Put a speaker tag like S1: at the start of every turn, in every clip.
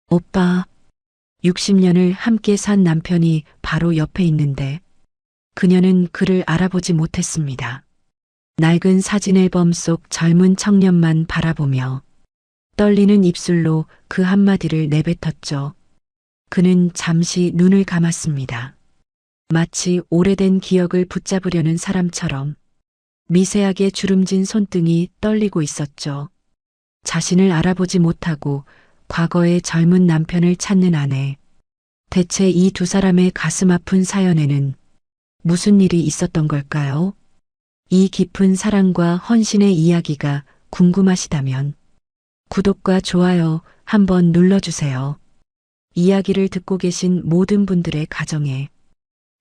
S1: 오빠, 60년을 함께 산 남편이 바로 옆에 있는데 그녀는 그를 알아보지 못했습니다. 낡은 사진 앨범 속 젊은 청년만 바라보며 떨리는 입술로 그 한마디를 내뱉었죠. 그는 잠시 눈을 감았습니다. 마치 오래된 기억을 붙잡으려는 사람처럼 미세하게 주름진 손등이 떨리고 있었죠. 자신을 알아보지 못하고 과거의 젊은 남편을 찾는 아내. 대체 이 두 사람의 가슴 아픈 사연에는 무슨 일이 있었던 걸까요? 이 깊은 사랑과 헌신의 이야기가 궁금하시다면 구독과 좋아요 한번 눌러주세요. 이야기를 듣고 계신 모든 분들의 가정에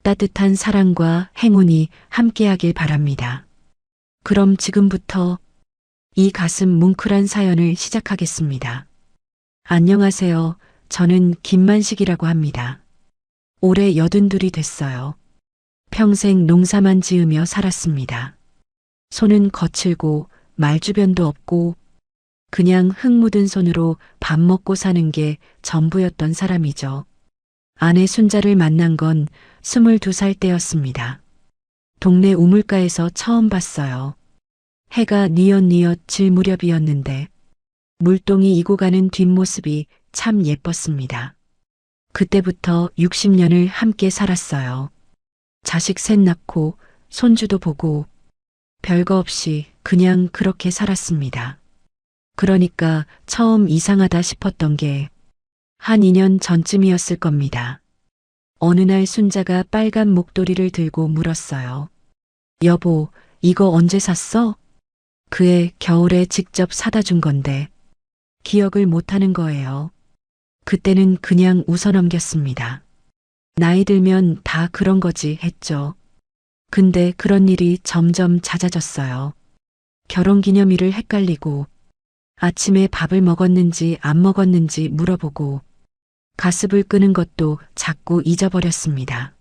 S1: 따뜻한 사랑과 행운이 함께하길 바랍니다. 그럼 지금부터 이 가슴 뭉클한 사연을 시작하겠습니다. 안녕하세요. 저는 김만식이라고 합니다. 올해 82이 됐어요. 평생 농사만 지으며 살았습니다. 손은 거칠고 말주변도 없고 그냥 흙 묻은 손으로 밥 먹고 사는 게 전부였던 사람이죠. 아내 순자를 만난 건 22살 때였습니다. 동네 우물가에서 처음 봤어요. 해가 뉘엿뉘엿 질 무렵이었는데 물동이 이고 가는 뒷모습이 참 예뻤습니다. 그때부터 60년을 함께 살았어요. 자식 셋 낳고 손주도 보고 별거 없이 그냥 그렇게 살았습니다. 그러니까 처음 이상하다 싶었던 게 한 2년 전쯤이었을 겁니다. 어느 날 순자가 빨간 목도리를 들고 물었어요. 여보, 이거 언제 샀어? 그애 겨울에 직접 사다 준 건데 기억을 못하는 거예요. 그때는 그냥 웃어넘겼습니다. 나이 들면 다 그런 거지 했죠. 근데 그런 일이 점점 잦아졌어요. 결혼기념일을 헷갈리고 아침에 밥을 먹었는지 안 먹었는지 물어보고 가습을 끄는 것도 자꾸 잊어버렸습니다.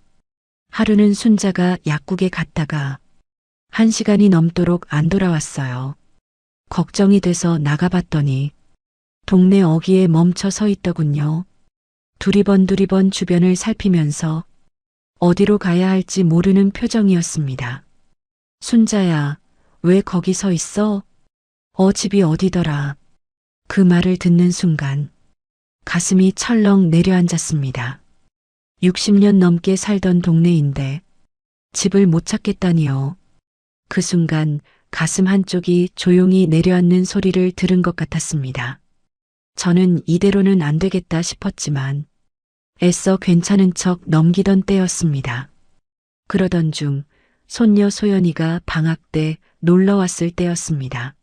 S1: 하루는 순자가 약국에 갔다가 1시간이 넘도록 안 돌아왔어요. 걱정이 돼서 나가봤더니 동네 어귀에 멈춰 서 있더군요. 두리번 주변을 살피면서 어디로 가야 할지 모르는 표정이었습니다. 순자야, 왜 거기 서 있어? 집이 어디더라? 그 말을 듣는 순간 가슴이 철렁 내려앉았습니다. 60년 넘게 살던 동네인데 집을 못 찾겠다니요. 그 순간 가슴 한쪽이 조용히 내려앉는 소리를 들은 것 같았습니다. 저는 이대로는 안 되겠다 싶었지만 애써 괜찮은 척 넘기던 때였습니다. 그러던 중 손녀 소연이가 방학 때 놀러 왔을 때였습니다.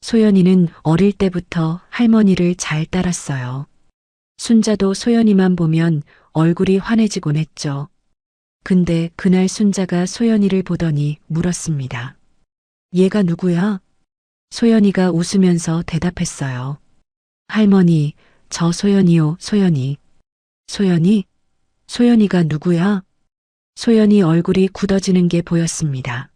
S1: 소연이는 어릴 때부터 할머니를 잘 따랐어요. 순자도 소연이만 보면 얼굴이 환해지곤 했죠. 근데 그날 순자가 소연이를 보더니 물었습니다. 얘가 누구야? 소연이가 웃으면서 대답했어요. 할머니, 저 소연이요, 소연이. 소연이? 소연이가 누구야? 소연이 얼굴이 굳어지는 게 보였습니다.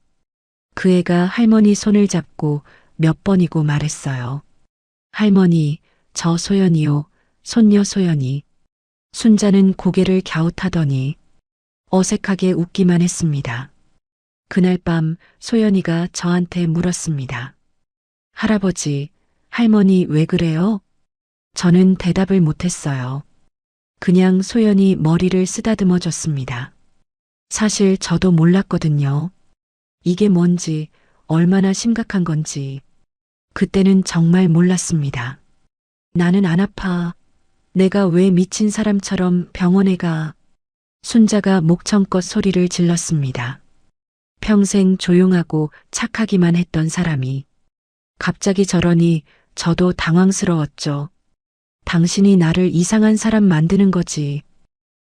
S1: 그 애가 할머니 손을 잡고 몇 번이고 말했어요. 할머니, 저 소연이요, 손녀 소연이. 순자는 고개를 갸웃하더니 어색하게 웃기만 했습니다. 그날 밤 소연이가 저한테 물었습니다. 할아버지, 할머니 왜 그래요? 저는 대답을 못했어요. 그냥 소연이 머리를 쓰다듬어 줬습니다. 사실 저도 몰랐거든요. 이게 뭔지, 얼마나 심각한 건지. 그때는 정말 몰랐습니다. 나는 안 아파. 내가 왜 미친 사람처럼 병원에 가. 순자가 목청껏 소리를 질렀습니다. 평생 조용하고 착하기만 했던 사람이 갑자기 저러니 저도 당황스러웠죠. 당신이 나를 이상한 사람 만드는 거지.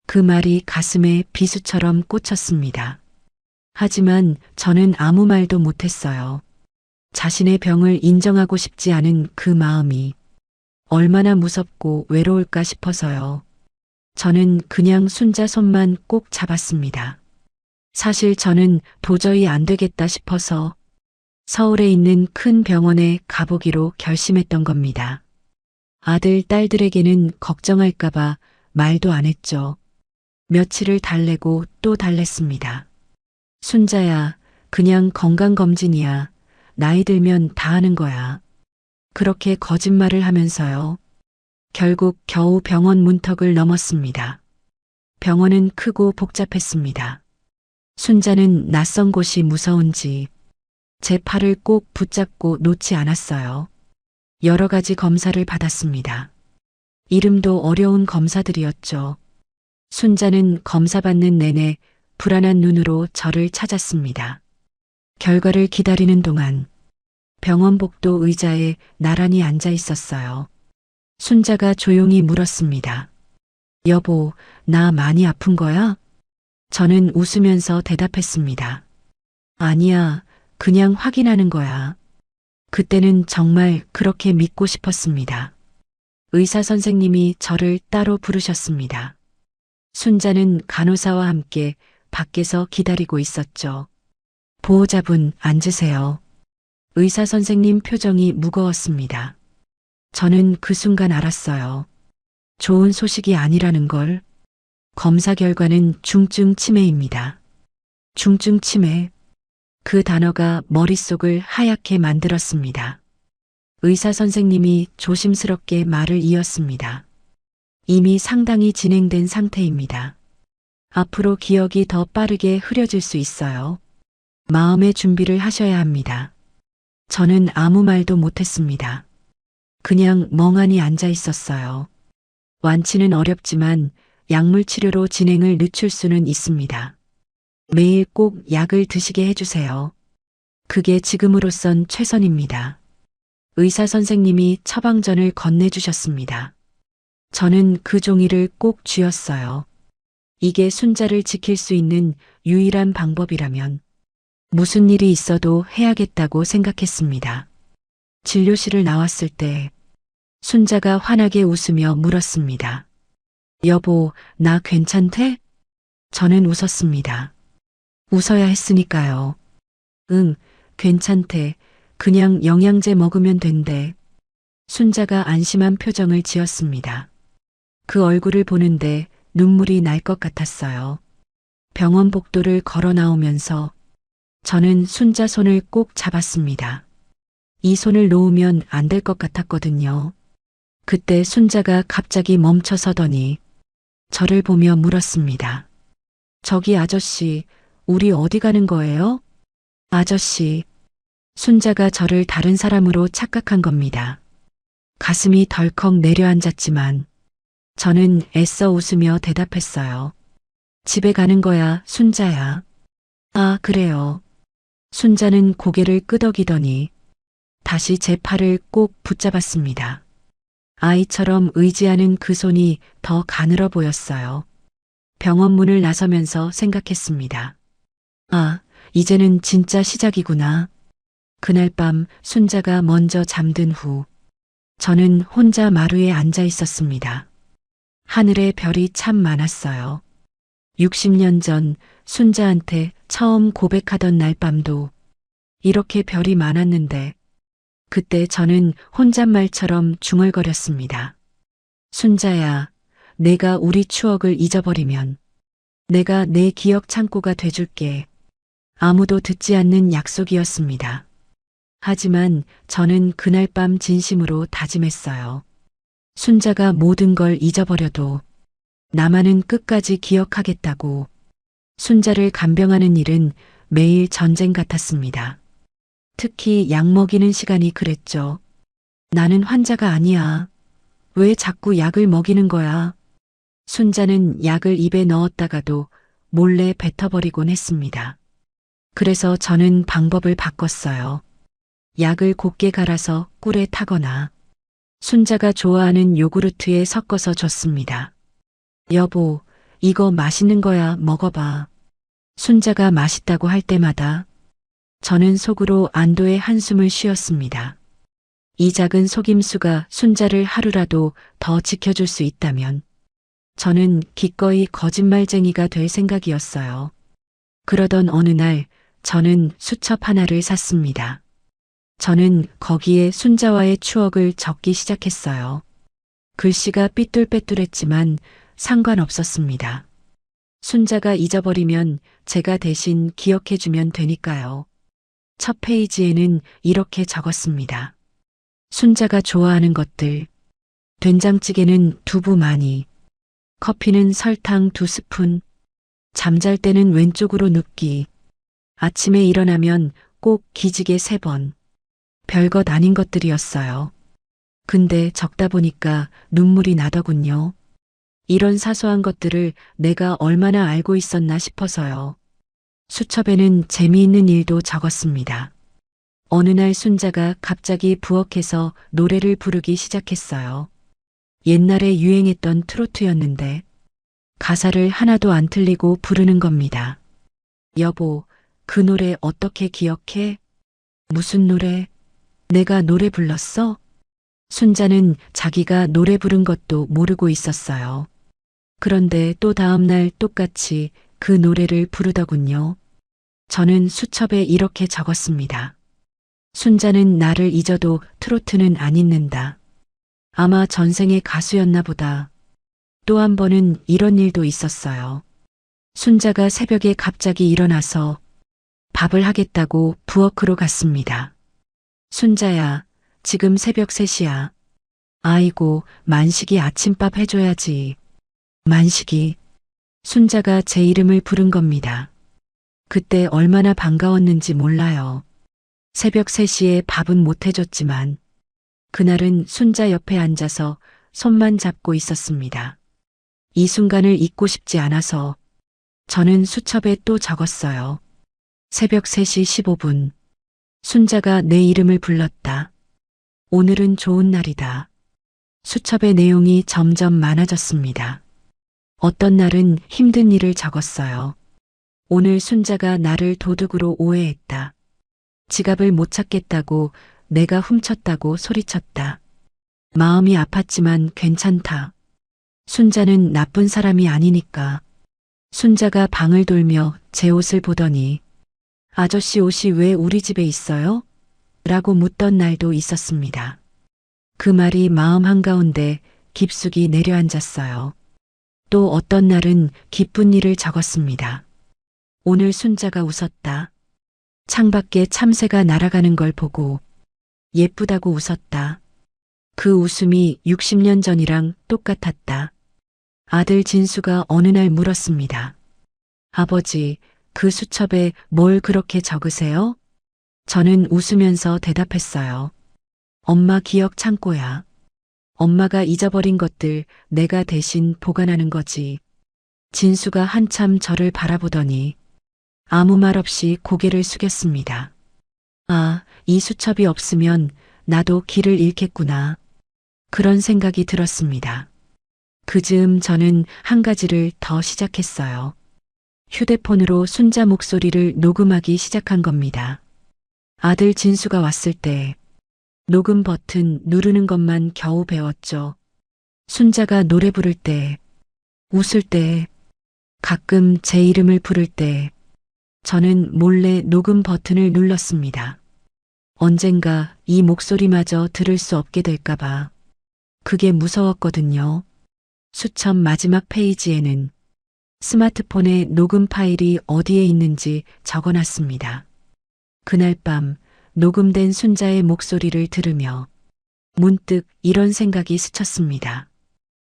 S1: 그 말이 가슴에 비수처럼 꽂혔습니다. 하지만 저는 아무 말도 못했어요. 자신의 병을 인정하고 싶지 않은 그 마음이 얼마나 무섭고 외로울까 싶어서요. 저는 그냥 순자 손만 꼭 잡았습니다. 사실 저는 도저히 안 되겠다 싶어서 서울에 있는 큰 병원에 가보기로 결심했던 겁니다. 아들, 딸들에게는 걱정할까봐 말도 안 했죠. 며칠을 달래고 또 달랬습니다. 순자야, 그냥 건강검진이야. 나이 들면 다 하는 거야. 그렇게 거짓말을 하면서요. 결국 겨우 병원 문턱을 넘었습니다. 병원은 크고 복잡했습니다. 순자는 낯선 곳이 무서운지 제 팔을 꼭 붙잡고 놓지 않았어요. 여러 가지 검사를 받았습니다. 이름도 어려운 검사들이었죠. 순자는 검사받는 내내 불안한 눈으로 저를 찾았습니다. 결과를 기다리는 동안 병원 복도 의자에 나란히 앉아 있었어요. 순자가 조용히 물었습니다. 여보, 나 많이 아픈 거야? 저는 웃으면서 대답했습니다. 아니야, 그냥 확인하는 거야. 그때는 정말 그렇게 믿고 싶었습니다. 의사 선생님이 저를 따로 부르셨습니다. 순자는 간호사와 함께 밖에서 기다리고 있었죠. 보호자분, 앉으세요. 의사 선생님 표정이 무거웠습니다. 저는 그 순간 알았어요. 좋은 소식이 아니라는 걸. 검사 결과는 중증 치매입니다. 중증 치매. 그 단어가 머릿속을 하얗게 만들었습니다. 의사 선생님이 조심스럽게 말을 이었습니다. 이미 상당히 진행된 상태입니다. 앞으로 기억이 더 빠르게 흐려질 수 있어요. 마음의 준비를 하셔야 합니다. 저는 아무 말도 못했습니다. 그냥 멍하니 앉아 있었어요. 완치는 어렵지만 약물 치료로 진행을 늦출 수는 있습니다. 매일 꼭 약을 드시게 해주세요. 그게 지금으로선 최선입니다. 의사 선생님이 처방전을 건네주셨습니다. 저는 그 종이를 꼭 쥐었어요. 이게 순자를 지킬 수 있는 유일한 방법이라면 무슨 일이 있어도 해야겠다고 생각했습니다. 진료실을 나왔을 때 순자가 환하게 웃으며 물었습니다. 여보, 나 괜찮대? 저는 웃었습니다. 웃어야 했으니까요. 응, 괜찮대. 그냥 영양제 먹으면 된대. 순자가 안심한 표정을 지었습니다. 그 얼굴을 보는데 눈물이 날 것 같았어요. 병원 복도를 걸어 나오면서 저는 순자 손을 꼭 잡았습니다. 이 손을 놓으면 안 될 것 같았거든요. 그때 순자가 갑자기 멈춰서더니 저를 보며 물었습니다. 저기 아저씨, 우리 어디 가는 거예요? 아저씨. 순자가 저를 다른 사람으로 착각한 겁니다. 가슴이 덜컥 내려앉았지만 저는 애써 웃으며 대답했어요. 집에 가는 거야, 순자야. 아, 그래요. 순자는 고개를 끄덕이더니 다시 제 팔을 꼭 붙잡았습니다. 아이처럼 의지하는 그 손이 더 가늘어 보였어요. 병원 문을 나서면서 생각했습니다. 아, 이제는 진짜 시작이구나. 그날 밤 순자가 먼저 잠든 후 저는 혼자 마루에 앉아 있었습니다. 하늘에 별이 참 많았어요. 60년 전 순자한테 처음 고백하던 날 밤도 이렇게 별이 많았는데 그때 저는 혼잣말처럼 중얼거렸습니다. 순자야, 내가 우리 추억을 잊어버리면 내가 내 기억 창고가 돼줄게. 아무도 듣지 않는 약속이었습니다. 하지만 저는 그날 밤 진심으로 다짐했어요. 순자가 모든 걸 잊어버려도 나만은 끝까지 기억하겠다고. 순자를 간병하는 일은 매일 전쟁 같았습니다. 특히 약 먹이는 시간이 그랬죠. 나는 환자가 아니야. 왜 자꾸 약을 먹이는 거야? 순자는 약을 입에 넣었다가도 몰래 뱉어버리곤 했습니다. 그래서 저는 방법을 바꿨어요. 약을 곱게 갈아서 꿀에 타거나 순자가 좋아하는 요구르트에 섞어서 줬습니다. 여보, 이거 맛있는 거야, 먹어봐. 순자가 맛있다고 할 때마다 저는 속으로 안도의 한숨을 쉬었습니다. 이 작은 속임수가 순자를 하루라도 더 지켜줄 수 있다면 저는 기꺼이 거짓말쟁이가 될 생각이었어요. 그러던 어느 날 저는 수첩 하나를 샀습니다. 저는 거기에 순자와의 추억을 적기 시작했어요. 글씨가 삐뚤빼뚤했지만 상관없었습니다. 순자가 잊어버리면 제가 대신 기억해주면 되니까요. 첫 페이지에는 이렇게 적었습니다. 순자가 좋아하는 것들. 된장찌개는 두부 많이. 커피는 설탕 2스푼. 잠잘 때는 왼쪽으로 눕기. 아침에 일어나면 꼭 기지개 3번. 별것 아닌 것들이었어요. 근데 적다 보니까 눈물이 나더군요. 이런 사소한 것들을 내가 얼마나 알고 있었나 싶어서요. 수첩에는 재미있는 일도 적었습니다. 어느 날 순자가 갑자기 부엌에서 노래를 부르기 시작했어요. 옛날에 유행했던 트로트였는데 가사를 하나도 안 틀리고 부르는 겁니다. 여보, 그 노래 어떻게 기억해? 무슨 노래? 내가 노래 불렀어? 순자는 자기가 노래 부른 것도 모르고 있었어요. 그런데 또 다음날 똑같이 그 노래를 부르더군요. 저는 수첩에 이렇게 적었습니다. 순자는 나를 잊어도 트로트는 안 잊는다. 아마 전생의 가수였나 보다. 또 한 번은 이런 일도 있었어요. 순자가 새벽에 갑자기 일어나서 밥을 하겠다고 부엌으로 갔습니다. 순자야, 지금 새벽 3시야. 아이고, 만식이 아침밥 해줘야지. 만식이. 순자가 제 이름을 부른 겁니다. 그때 얼마나 반가웠는지 몰라요. 새벽 3시에 밥은 못 해줬지만 그날은 순자 옆에 앉아서 손만 잡고 있었습니다. 이 순간을 잊고 싶지 않아서 저는 수첩에 또 적었어요. 새벽 3시 15분. 순자가 내 이름을 불렀다. 오늘은 좋은 날이다. 수첩의 내용이 점점 많아졌습니다. 어떤 날은 힘든 일을 적었어요. 오늘 순자가 나를 도둑으로 오해했다. 지갑을 못 찾겠다고 내가 훔쳤다고 소리쳤다. 마음이 아팠지만 괜찮다. 순자는 나쁜 사람이 아니니까. 순자가 방을 돌며 제 옷을 보더니 아저씨 옷이 왜 우리 집에 있어요? 라고 묻던 날도 있었습니다. 그 말이 마음 한가운데 깊숙이 내려앉았어요. 또 어떤 날은 기쁜 일을 적었습니다. 오늘 순자가 웃었다. 창밖에 참새가 날아가는 걸 보고 예쁘다고 웃었다. 그 웃음이 60년 전이랑 똑같았다. 아들 진수가 어느 날 물었습니다. 아버지, 그 수첩에 뭘 그렇게 적으세요? 저는 웃으면서 대답했어요. 엄마 기억 창고야. 엄마가 잊어버린 것들 내가 대신 보관하는 거지. 진수가 한참 저를 바라보더니 아무 말 없이 고개를 숙였습니다. 아, 이 수첩이 없으면 나도 길을 잃겠구나. 그런 생각이 들었습니다. 그 즈음 저는 한 가지를 더 시작했어요. 휴대폰으로 순자 목소리를 녹음하기 시작한 겁니다. 아들 진수가 왔을 때 녹음 버튼 누르는 것만 겨우 배웠죠. 순자가 노래 부를 때, 웃을 때, 가끔 제 이름을 부를 때 저는 몰래 녹음 버튼을 눌렀습니다. 언젠가 이 목소리마저 들을 수 없게 될까봐. 그게 무서웠거든요. 수첩 마지막 페이지에는 스마트폰의 녹음 파일이 어디에 있는지 적어놨습니다. 그날 밤 녹음된 순자의 목소리를 들으며 문득 이런 생각이 스쳤습니다.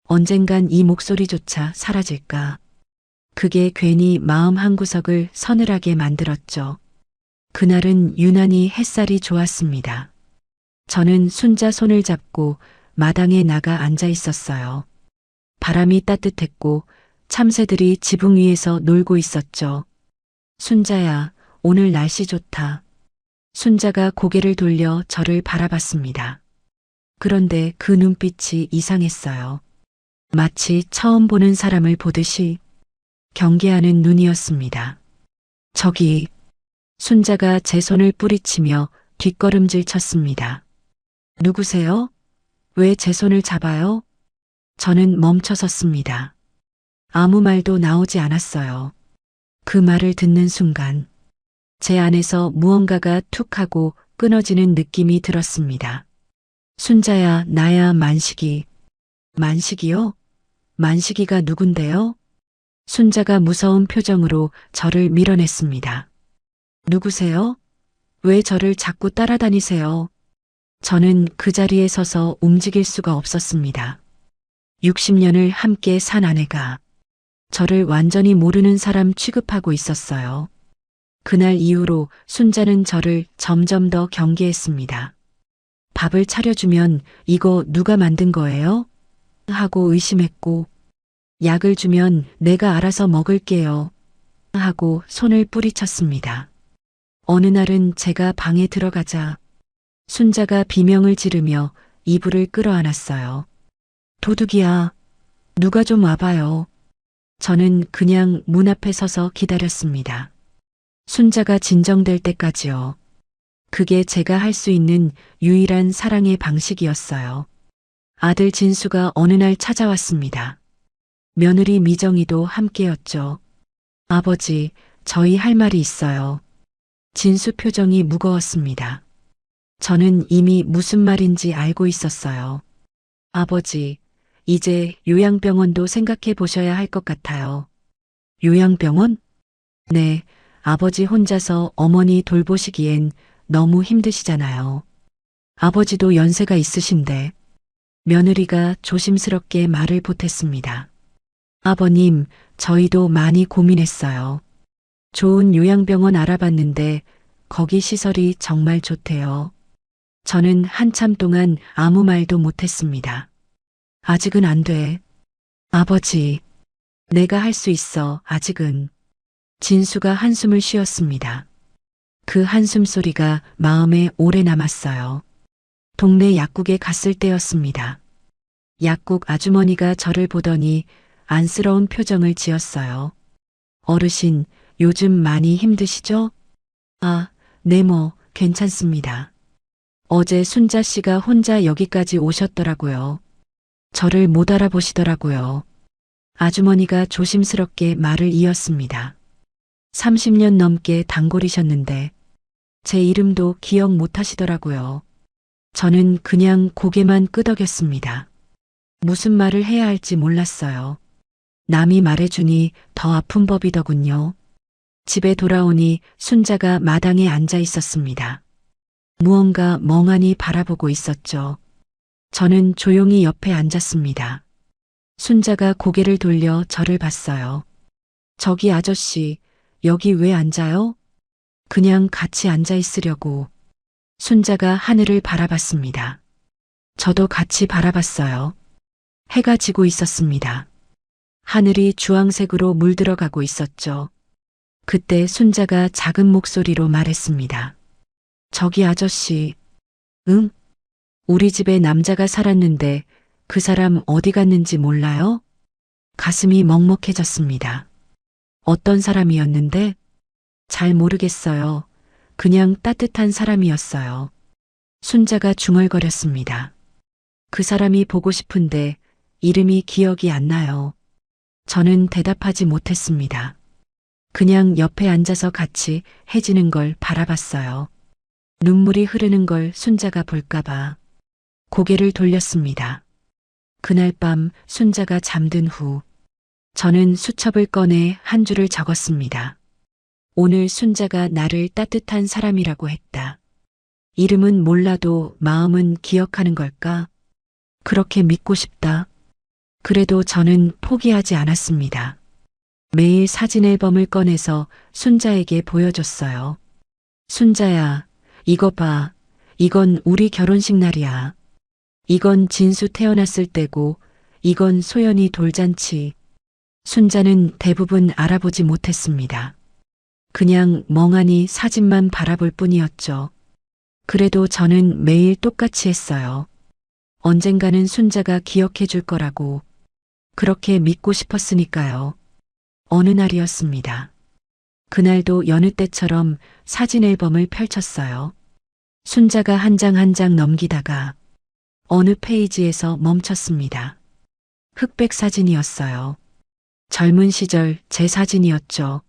S1: 언젠간 이 목소리조차 사라질까? 그게 괜히 마음 한구석을 서늘하게 만들었죠. 그날은 유난히 햇살이 좋았습니다. 저는 순자 손을 잡고 마당에 나가 앉아 있었어요. 바람이 따뜻했고 참새들이 지붕 위에서 놀고 있었죠. 순자야, 오늘 날씨 좋다. 순자가 고개를 돌려 저를 바라봤습니다. 그런데 그 눈빛이 이상했어요. 마치 처음 보는 사람을 보듯이 경계하는 눈이었습니다. 저기, 순자가 제 손을 뿌리치며 뒷걸음질 쳤습니다. 누구세요? 왜 제 손을 잡아요? 저는 멈춰 섰습니다. 아무 말도 나오지 않았어요. 그 말을 듣는 순간 제 안에서 무언가가 툭 하고 끊어지는 느낌이 들었습니다. 순자야, 나야 만식이. 만식이요? 만식이가 누군데요? 순자가 무서운 표정으로 저를 밀어냈습니다. 누구세요? 왜 저를 자꾸 따라다니세요? 저는 그 자리에 서서 움직일 수가 없었습니다. 60년을 함께 산 아내가 저를 완전히 모르는 사람 취급하고 있었어요. 그날 이후로 순자는 저를 점점 더 경계했습니다. 밥을 차려주면 이거 누가 만든 거예요? 하고 의심했고, 약을 주면 내가 알아서 먹을게요. 하고 손을 뿌리쳤습니다. 어느 날은 제가 방에 들어가자 순자가 비명을 지르며 이불을 끌어안았어요. 도둑이야. 누가 좀 와봐요. 저는 그냥 문 앞에 서서 기다렸습니다. 순자가 진정될 때까지요. 그게 제가 할 수 있는 유일한 사랑의 방식이었어요. 아들 진수가 어느 날 찾아왔습니다. 며느리 미정이도 함께였죠. 아버지, 저희 할 말이 있어요. 진수 표정이 무거웠습니다. 저는 이미 무슨 말인지 알고 있었어요. 아버지, 이제 요양병원도 생각해 보셔야 할 것 같아요. 요양병원? 네, 아버지 혼자서 어머니 돌보시기엔 너무 힘드시잖아요. 아버지도 연세가 있으신데. 며느리가 조심스럽게 말을 보탰습니다. 아버님, 저희도 많이 고민했어요. 좋은 요양병원 알아봤는데 거기 시설이 정말 좋대요. 저는 한참 동안 아무 말도 못했습니다. 아직은 안 돼. 아버지, 내가 할 수 있어, 아직은. 진수가 한숨을 쉬었습니다. 그 한숨 소리가 마음에 오래 남았어요. 동네 약국에 갔을 때였습니다. 약국 아주머니가 저를 보더니 안쓰러운 표정을 지었어요. 어르신, 요즘 많이 힘드시죠? 아, 네 뭐, 괜찮습니다. 어제 순자 씨가 혼자 여기까지 오셨더라고요. 저를 못 알아보시더라고요. 아주머니가 조심스럽게 말을 이었습니다. 30년 넘게 단골이셨는데 제 이름도 기억 못 하시더라고요. 저는 그냥 고개만 끄덕였습니다. 무슨 말을 해야 할지 몰랐어요. 남이 말해주니 더 아픈 법이더군요. 집에 돌아오니 순자가 마당에 앉아 있었습니다. 무언가 멍하니 바라보고 있었죠. 저는 조용히 옆에 앉았습니다. 순자가 고개를 돌려 저를 봤어요. 저기 아저씨, 여기 왜 앉아요? 그냥 같이 앉아 있으려고. 순자가 하늘을 바라봤습니다. 저도 같이 바라봤어요. 해가 지고 있었습니다. 하늘이 주황색으로 물들어가고 있었죠. 그때 순자가 작은 목소리로 말했습니다. 저기 아저씨, 응? 우리 집에 남자가 살았는데 그 사람 어디 갔는지 몰라요? 가슴이 먹먹해졌습니다. 어떤 사람이었는데? 잘 모르겠어요. 그냥 따뜻한 사람이었어요. 순자가 중얼거렸습니다. 그 사람이 보고 싶은데 이름이 기억이 안 나요. 저는 대답하지 못했습니다. 그냥 옆에 앉아서 같이 해지는 걸 바라봤어요. 눈물이 흐르는 걸 순자가 볼까봐 고개를 돌렸습니다. 그날 밤 순자가 잠든 후 저는 수첩을 꺼내 한 줄을 적었습니다. 오늘 순자가 나를 따뜻한 사람이라고 했다. 이름은 몰라도 마음은 기억하는 걸까? 그렇게 믿고 싶다. 그래도 저는 포기하지 않았습니다. 매일 사진 앨범을 꺼내서 순자에게 보여줬어요. 순자야, 이거 봐. 이건 우리 결혼식 날이야. 이건 진수 태어났을 때고, 이건 소연이 돌잔치. 순자는 대부분 알아보지 못했습니다. 그냥 멍하니 사진만 바라볼 뿐이었죠. 그래도 저는 매일 똑같이 했어요. 언젠가는 순자가 기억해 줄 거라고. 그렇게 믿고 싶었으니까요. 어느 날이었습니다. 그날도 여느 때처럼 사진 앨범을 펼쳤어요. 순자가 한 장 한 장 넘기다가 어느 페이지에서 멈췄습니다. 흑백 사진이었어요. 젊은 시절 제 사진이었죠.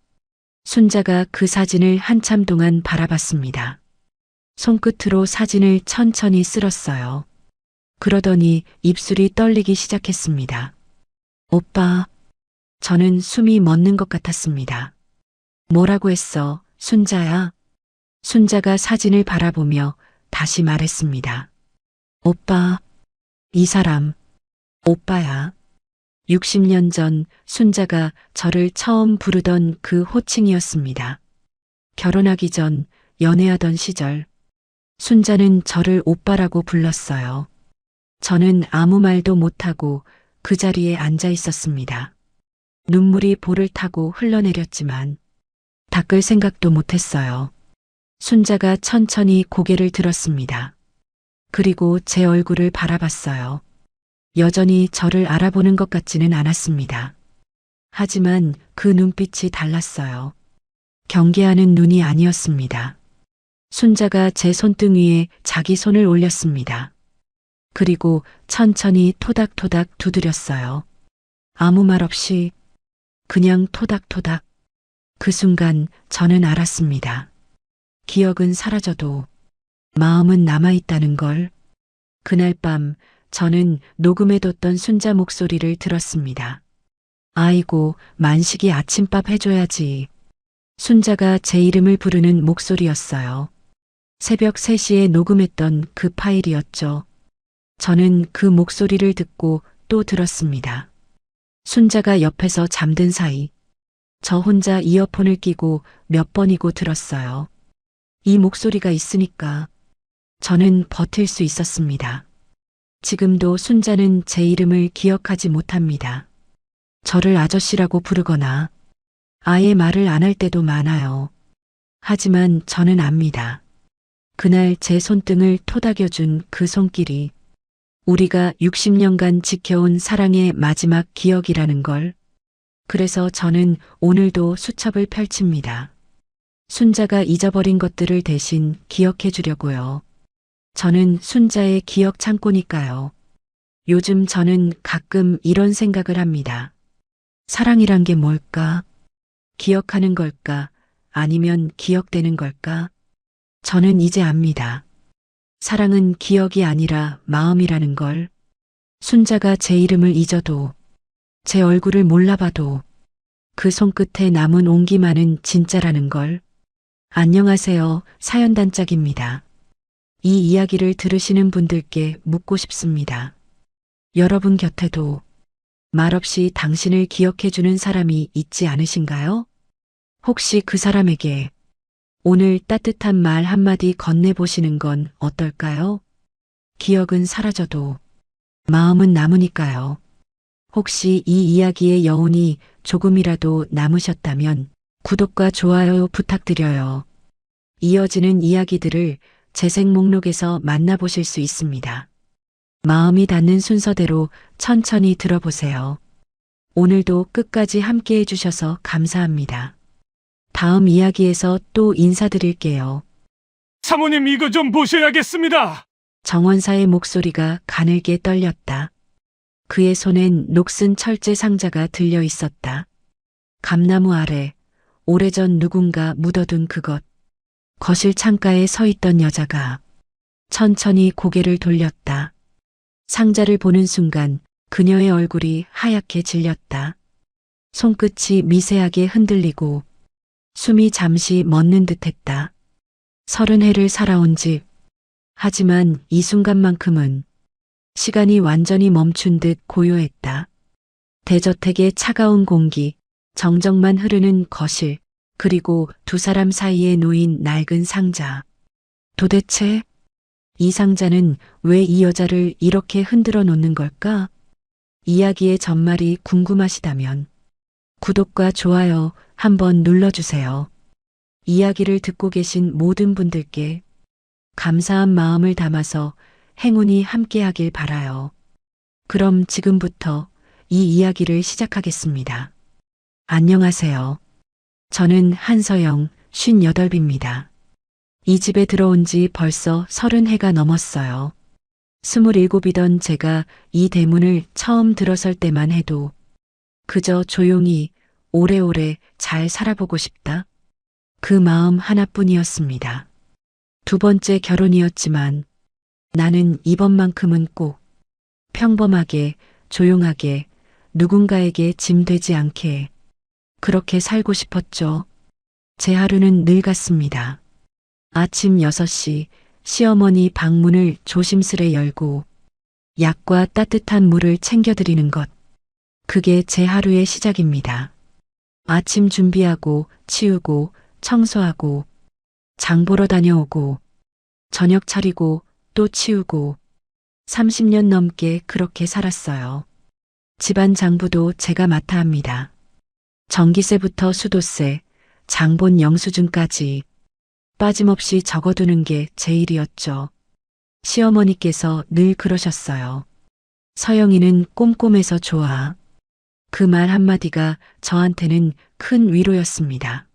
S1: 순자가 그 사진을 한참 동안 바라봤습니다. 손끝으로 사진을 천천히 쓸었어요. 그러더니 입술이 떨리기 시작했습니다. 오빠, 저는 숨이 멎는 것 같았습니다. 뭐라고 했어, 순자야? 순자가 사진을 바라보며 다시 말했습니다. 오빠, 이 사람, 오빠야. 60년 전 순자가 저를 처음 부르던 그 호칭이었습니다. 결혼하기 전 연애하던 시절, 순자는 저를 오빠라고 불렀어요. 저는 아무 말도 못하고 그 자리에 앉아 있었습니다. 눈물이 볼을 타고 흘러내렸지만 닦을 생각도 못했어요. 순자가 천천히 고개를 들었습니다. 그리고 제 얼굴을 바라봤어요. 여전히 저를 알아보는 것 같지는 않았습니다. 하지만 그 눈빛이 달랐어요. 경계하는 눈이 아니었습니다. 순자가 제 손등 위에 자기 손을 올렸습니다. 그리고 천천히 토닥토닥 두드렸어요. 아무 말 없이 그냥 토닥토닥. 그 순간 저는 알았습니다. 기억은 사라져도 마음은 남아있다는 걸. 그날 밤 저는 녹음해뒀던 순자 목소리를 들었습니다. 아이고, 만식이 아침밥 해줘야지. 순자가 제 이름을 부르는 목소리였어요. 새벽 3시에 녹음했던 그 파일이었죠. 저는 그 목소리를 듣고 또 들었습니다. 순자가 옆에서 잠든 사이 저 혼자 이어폰을 끼고 몇 번이고 들었어요. 이 목소리가 있으니까 저는 버틸 수 있었습니다. 지금도 순자는 제 이름을 기억하지 못합니다. 저를 아저씨라고 부르거나 아예 말을 안 할 때도 많아요. 하지만 저는 압니다. 그날 제 손등을 토닥여준 그 손길이 우리가 60년간 지켜온 사랑의 마지막 기억이라는 걸. 그래서 저는 오늘도 수첩을 펼칩니다. 순자가 잊어버린 것들을 대신 기억해 주려고요. 저는 순자의 기억 창고니까요. 요즘 저는 가끔 이런 생각을 합니다. 사랑이란 게 뭘까? 기억하는 걸까? 아니면 기억되는 걸까? 저는 이제 압니다. 사랑은 기억이 아니라 마음이라는 걸. 순자가 제 이름을 잊어도, 제 얼굴을 몰라봐도 그 손끝에 남은 온기만은 진짜라는 걸. 안녕하세요. 사연단짝입니다. 이 이야기를 들으시는 분들께 묻고 싶습니다. 여러분 곁에도 말없이 당신을 기억해주는 사람이 있지 않으신가요? 혹시 그 사람에게 오늘 따뜻한 말 한마디 건네보시는 건 어떨까요? 기억은 사라져도 마음은 남으니까요. 혹시 이 이야기의 여운이 조금이라도 남으셨다면 구독과 좋아요 부탁드려요. 이어지는 이야기들을 재생 목록에서 만나보실 수 있습니다. 마음이 닿는 순서대로 천천히 들어보세요. 오늘도 끝까지 함께 해주셔서 감사합니다. 다음 이야기에서 또 인사드릴게요.
S2: 사모님, 이거 좀 보셔야겠습니다.
S1: 정원사의 목소리가 가늘게 떨렸다. 그의 손엔 녹슨 철제 상자가 들려 있었다. 감나무 아래 오래전 누군가 묻어둔 그것. 거실 창가에 서 있던 여자가 천천히 고개를 돌렸다. 상자를 보는 순간 그녀의 얼굴이 하얗게 질렸다. 손끝이 미세하게 흔들리고 숨이 잠시 멎는 듯했다. 30해를 살아온 집. 하지만 이 순간만큼은 시간이 완전히 멈춘 듯 고요했다. 대저택의 차가운 공기, 정적만 흐르는 거실, 그리고 두 사람 사이에 놓인 낡은 상자. 도대체 이 상자는 왜 이 여자를 이렇게 흔들어 놓는 걸까? 이야기의 전말이 궁금하시다면 구독과 좋아요 한번 눌러주세요. 이야기를 듣고 계신 모든 분들께 감사한 마음을 담아서 행운이 함께하길 바라요. 그럼 지금부터 이 이야기를 시작하겠습니다. 안녕하세요. 저는 한서영, 58입니다. 이 집에 들어온 지 벌써 30해가 넘었어요. 27이던 제가 이 대문을 처음 들어설 때만 해도 그저 조용히 오래오래 잘 살아보고 싶다. 그 마음 하나뿐이었습니다. 두 번째 결혼이었지만 나는 이번만큼은 꼭 평범하게, 조용하게, 누군가에게 짐 되지 않게. 그렇게 살고 싶었죠. 제 하루는 늘 같습니다. 아침 6시 시어머니 방문을 조심스레 열고 약과 따뜻한 물을 챙겨드리는 것. 그게 제 하루의 시작입니다. 아침 준비하고 치우고 청소하고 장 보러 다녀오고 저녁 차리고 또 치우고 30년 넘게 그렇게 살았어요. 집안 장부도 제가 맡아 합니다. 전기세부터 수도세, 장본 영수증까지 빠짐없이 적어두는 게 제 일이었죠. 시어머니께서 늘 그러셨어요. 서영이는 꼼꼼해서 좋아. 그 말 한마디가 저한테는 큰 위로였습니다.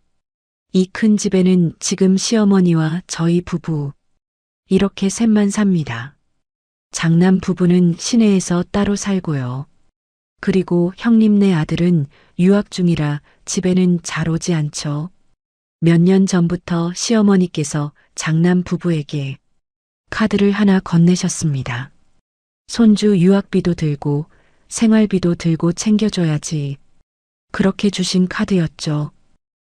S1: 이 큰 집에는 지금 시어머니와 저희 부부, 이렇게 셋만 삽니다. 장남 부부는 시내에서 따로 살고요. 그리고 형님네 아들은 유학 중이라 집에는 잘 오지 않죠. 몇 년 전부터 시어머니께서 장남 부부에게 카드를 하나 건네셨습니다. 손주 유학비도 들고 생활비도 들고 챙겨줘야지. 그렇게 주신 카드였죠.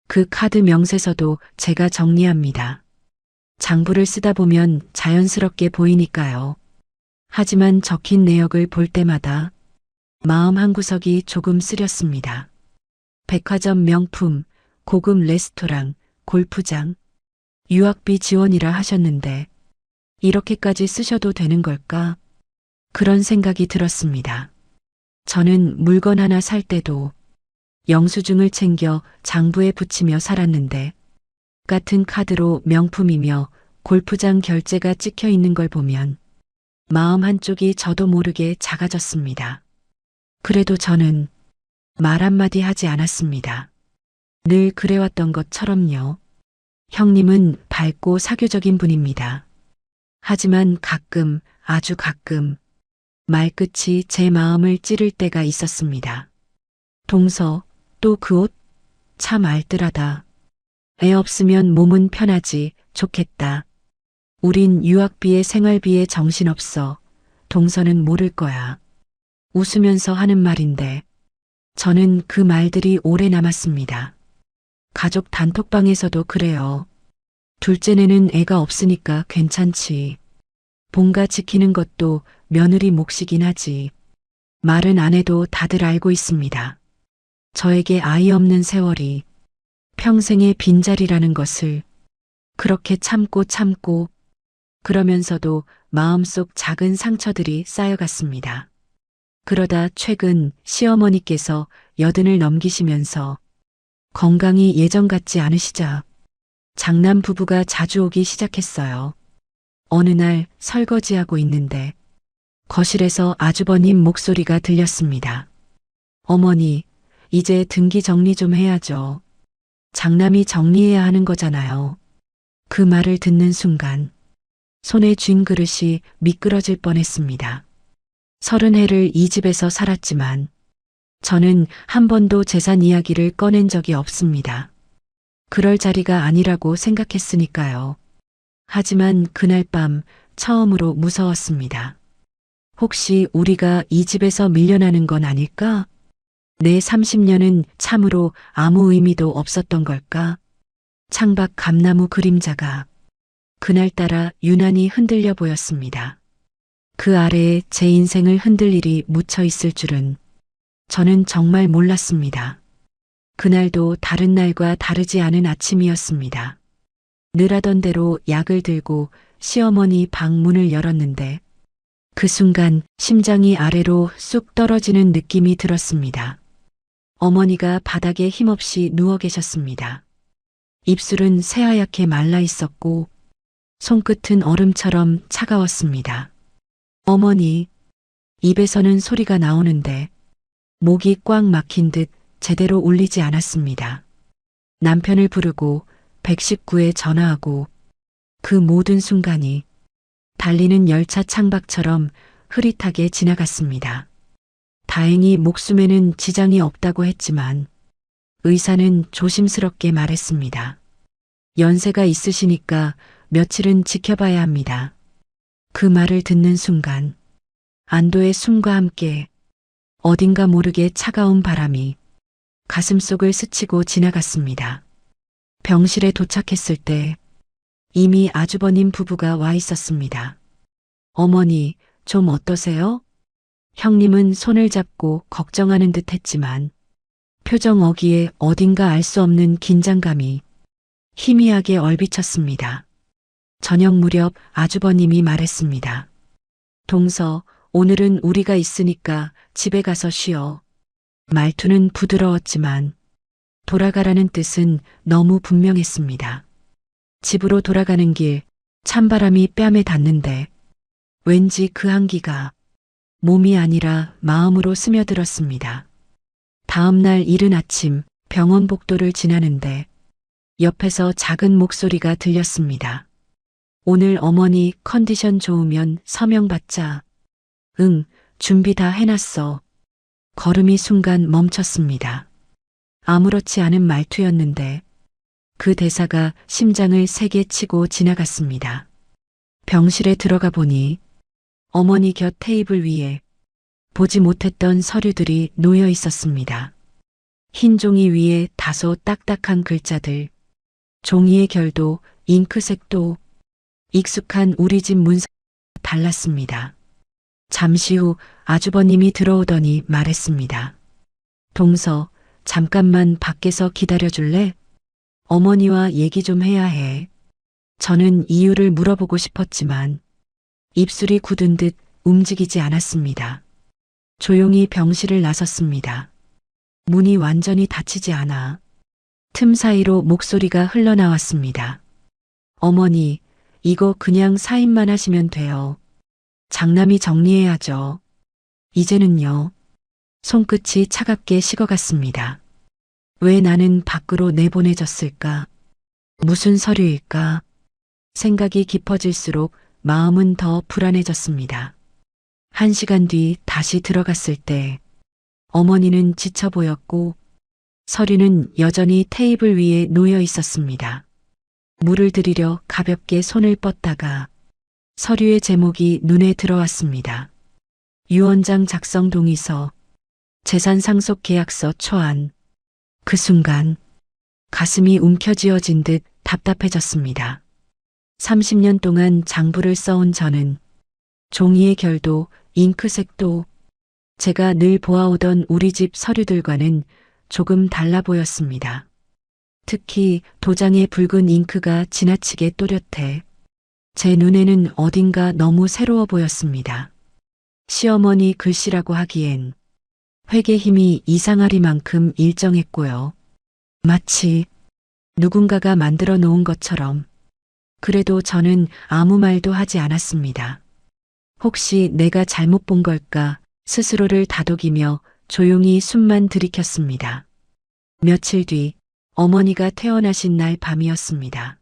S1: 그 카드 명세서도 제가 정리합니다. 장부를 쓰다 보면 자연스럽게 보이니까요. 하지만 적힌 내역을 볼 때마다 마음 한구석이 조금 쓰렸습니다. 백화점 명품, 고급 레스토랑, 골프장, 유학비 지원이라 하셨는데 이렇게까지 쓰셔도 되는 걸까? 그런 생각이 들었습니다. 저는 물건 하나 살 때도 영수증을 챙겨 장부에 붙이며 살았는데 같은 카드로 명품이며 골프장 결제가 찍혀 있는 걸 보면 마음 한쪽이 저도 모르게 작아졌습니다. 그래도 저는 말 한마디 하지 않았습니다. 늘 그래왔던 것처럼요. 형님은 밝고 사교적인 분입니다. 하지만 가끔, 아주 가끔 말끝이 제 마음을 찌를 때가 있었습니다. 동서, 또 그 옷? 참 알뜰하다. 애 없으면 몸은 편하지, 좋겠다. 우린 유학비에 생활비에 정신없어. 동서는 모를 거야. 웃으면서 하는 말인데 저는 그 말들이 오래 남았습니다. 가족 단톡방에서도 그래요. 둘째네는 애가 없으니까 괜찮지. 본가 지키는 것도 며느리 몫이긴 하지. 말은 안 해도 다들 알고 있습니다. 저에게 아이 없는 세월이 평생의 빈자리라는 것을 그렇게 참고 그러면서도 마음속 작은 상처들이 쌓여갔습니다. 그러다 최근 시어머니께서 80을 넘기시면서 건강이 예전 같지 않으시자 장남 부부가 자주 오기 시작했어요. 어느 날 설거지하고 있는데 거실에서 아주버님 목소리가 들렸습니다. 어머니, 이제 등기 정리 좀 해야죠. 장남이 정리해야 하는 거잖아요. 그 말을 듣는 순간 손에 쥔 그릇이 미끄러질 뻔했습니다. 30해를 이 집에서 살았지만 저는 한 번도 재산 이야기를 꺼낸 적이 없습니다. 그럴 자리가 아니라고 생각했으니까요. 하지만 그날 밤 처음으로 무서웠습니다. 혹시 우리가 이 집에서 밀려나는 건 아닐까? 내 30년은 참으로 아무 의미도 없었던 걸까? 창밖 감나무 그림자가 그날따라 유난히 흔들려 보였습니다. 그 아래에 제 인생을 흔들 일이 묻혀 있을 줄은 저는 정말 몰랐습니다. 그날도 다른 날과 다르지 않은 아침이었습니다. 늘 하던 대로 약을 들고 시어머니 방 문을 열었는데 그 순간 심장이 아래로 쑥 떨어지는 느낌이 들었습니다. 어머니가 바닥에 힘없이 누워 계셨습니다. 입술은 새하얗게 말라 있었고 손끝은 얼음처럼 차가웠습니다. 어머니, 입에서는 소리가 나오는데 목이 꽉 막힌 듯 제대로 울리지 않았습니다. 남편을 부르고 119에 전화하고 그 모든 순간이 달리는 열차 창밖처럼 흐릿하게 지나갔습니다. 다행히 목숨에는 지장이 없다고 했지만 의사는 조심스럽게 말했습니다. 연세가 있으시니까 며칠은 지켜봐야 합니다. 그 말을 듣는 순간 안도의 숨과 함께 어딘가 모르게 차가운 바람이 가슴속을 스치고 지나갔습니다. 병실에 도착했을 때 이미 아주버님 부부가 와 있었습니다. 어머니, 좀 어떠세요? 형님은 손을 잡고 걱정하는 듯 했지만 표정 어기에 어딘가 알 수 없는 긴장감이 희미하게 얼비쳤습니다. 저녁 무렵 아주버님이 말했습니다. 동서, 오늘은 우리가 있으니까 집에 가서 쉬어. 말투는 부드러웠지만 돌아가라는 뜻은 너무 분명했습니다. 집으로 돌아가는 길 찬바람이 뺨에 닿는데 왠지 그 한기가 몸이 아니라 마음으로 스며들었습니다. 다음 날 이른 아침 병원 복도를 지나는데 옆에서 작은 목소리가 들렸습니다. 오늘 어머니 컨디션 좋으면 서명 받자. 응, 준비 다 해놨어. 걸음이 순간 멈췄습니다. 아무렇지 않은 말투였는데 그 대사가 심장을 세게 치고 지나갔습니다. 병실에 들어가 보니 어머니 곁 테이블 위에 보지 못했던 서류들이 놓여 있었습니다. 흰 종이 위에 다소 딱딱한 글자들, 종이의 결도, 잉크색도 익숙한 우리 집 문서 달랐습니다. 잠시 후 아주버님이 들어오더니 말했습니다. 동서, 잠깐만 밖에서 기다려줄래? 어머니와 얘기 좀 해야 해. 저는 이유를 물어보고 싶었지만 입술이 굳은 듯 움직이지 않았습니다. 조용히 병실을 나섰습니다. 문이 완전히 닫히지 않아 틈 사이로 목소리가 흘러나왔습니다. 어머니, 이거 그냥 사인만 하시면 돼요. 장남이 정리해야죠. 이제는요. 손끝이 차갑게 식어갔습니다. 왜 나는 밖으로 내보내졌을까? 무슨 서류일까? 생각이 깊어질수록 마음은 더 불안해졌습니다. 1시간 뒤 다시 들어갔을 때 어머니는 지쳐 보였고 서류는 여전히 테이블 위에 놓여 있었습니다. 물을 들이려 가볍게 손을 뻗다가 서류의 제목이 눈에 들어왔습니다. 유언장 작성 동의서, 재산 상속 계약서 초안. 그 순간 가슴이 움켜쥐어진 듯 답답해졌습니다. 30년 동안 장부를 써온 저는 종이의 결도, 잉크색도 제가 늘 보아오던 우리 집 서류들과는 조금 달라 보였습니다. 특히 도장의 붉은 잉크가 지나치게 또렷해 제 눈에는 어딘가 너무 새로워 보였습니다. 시어머니 글씨라고 하기엔 회계 힘이 이상하리만큼 일정했고요. 마치 누군가가 만들어 놓은 것처럼. 그래도 저는 아무 말도 하지 않았습니다. 혹시 내가 잘못 본 걸까 스스로를 다독이며 조용히 숨만 들이켰습니다. 며칠 뒤 어머니가 퇴원하신 날 밤이었습니다.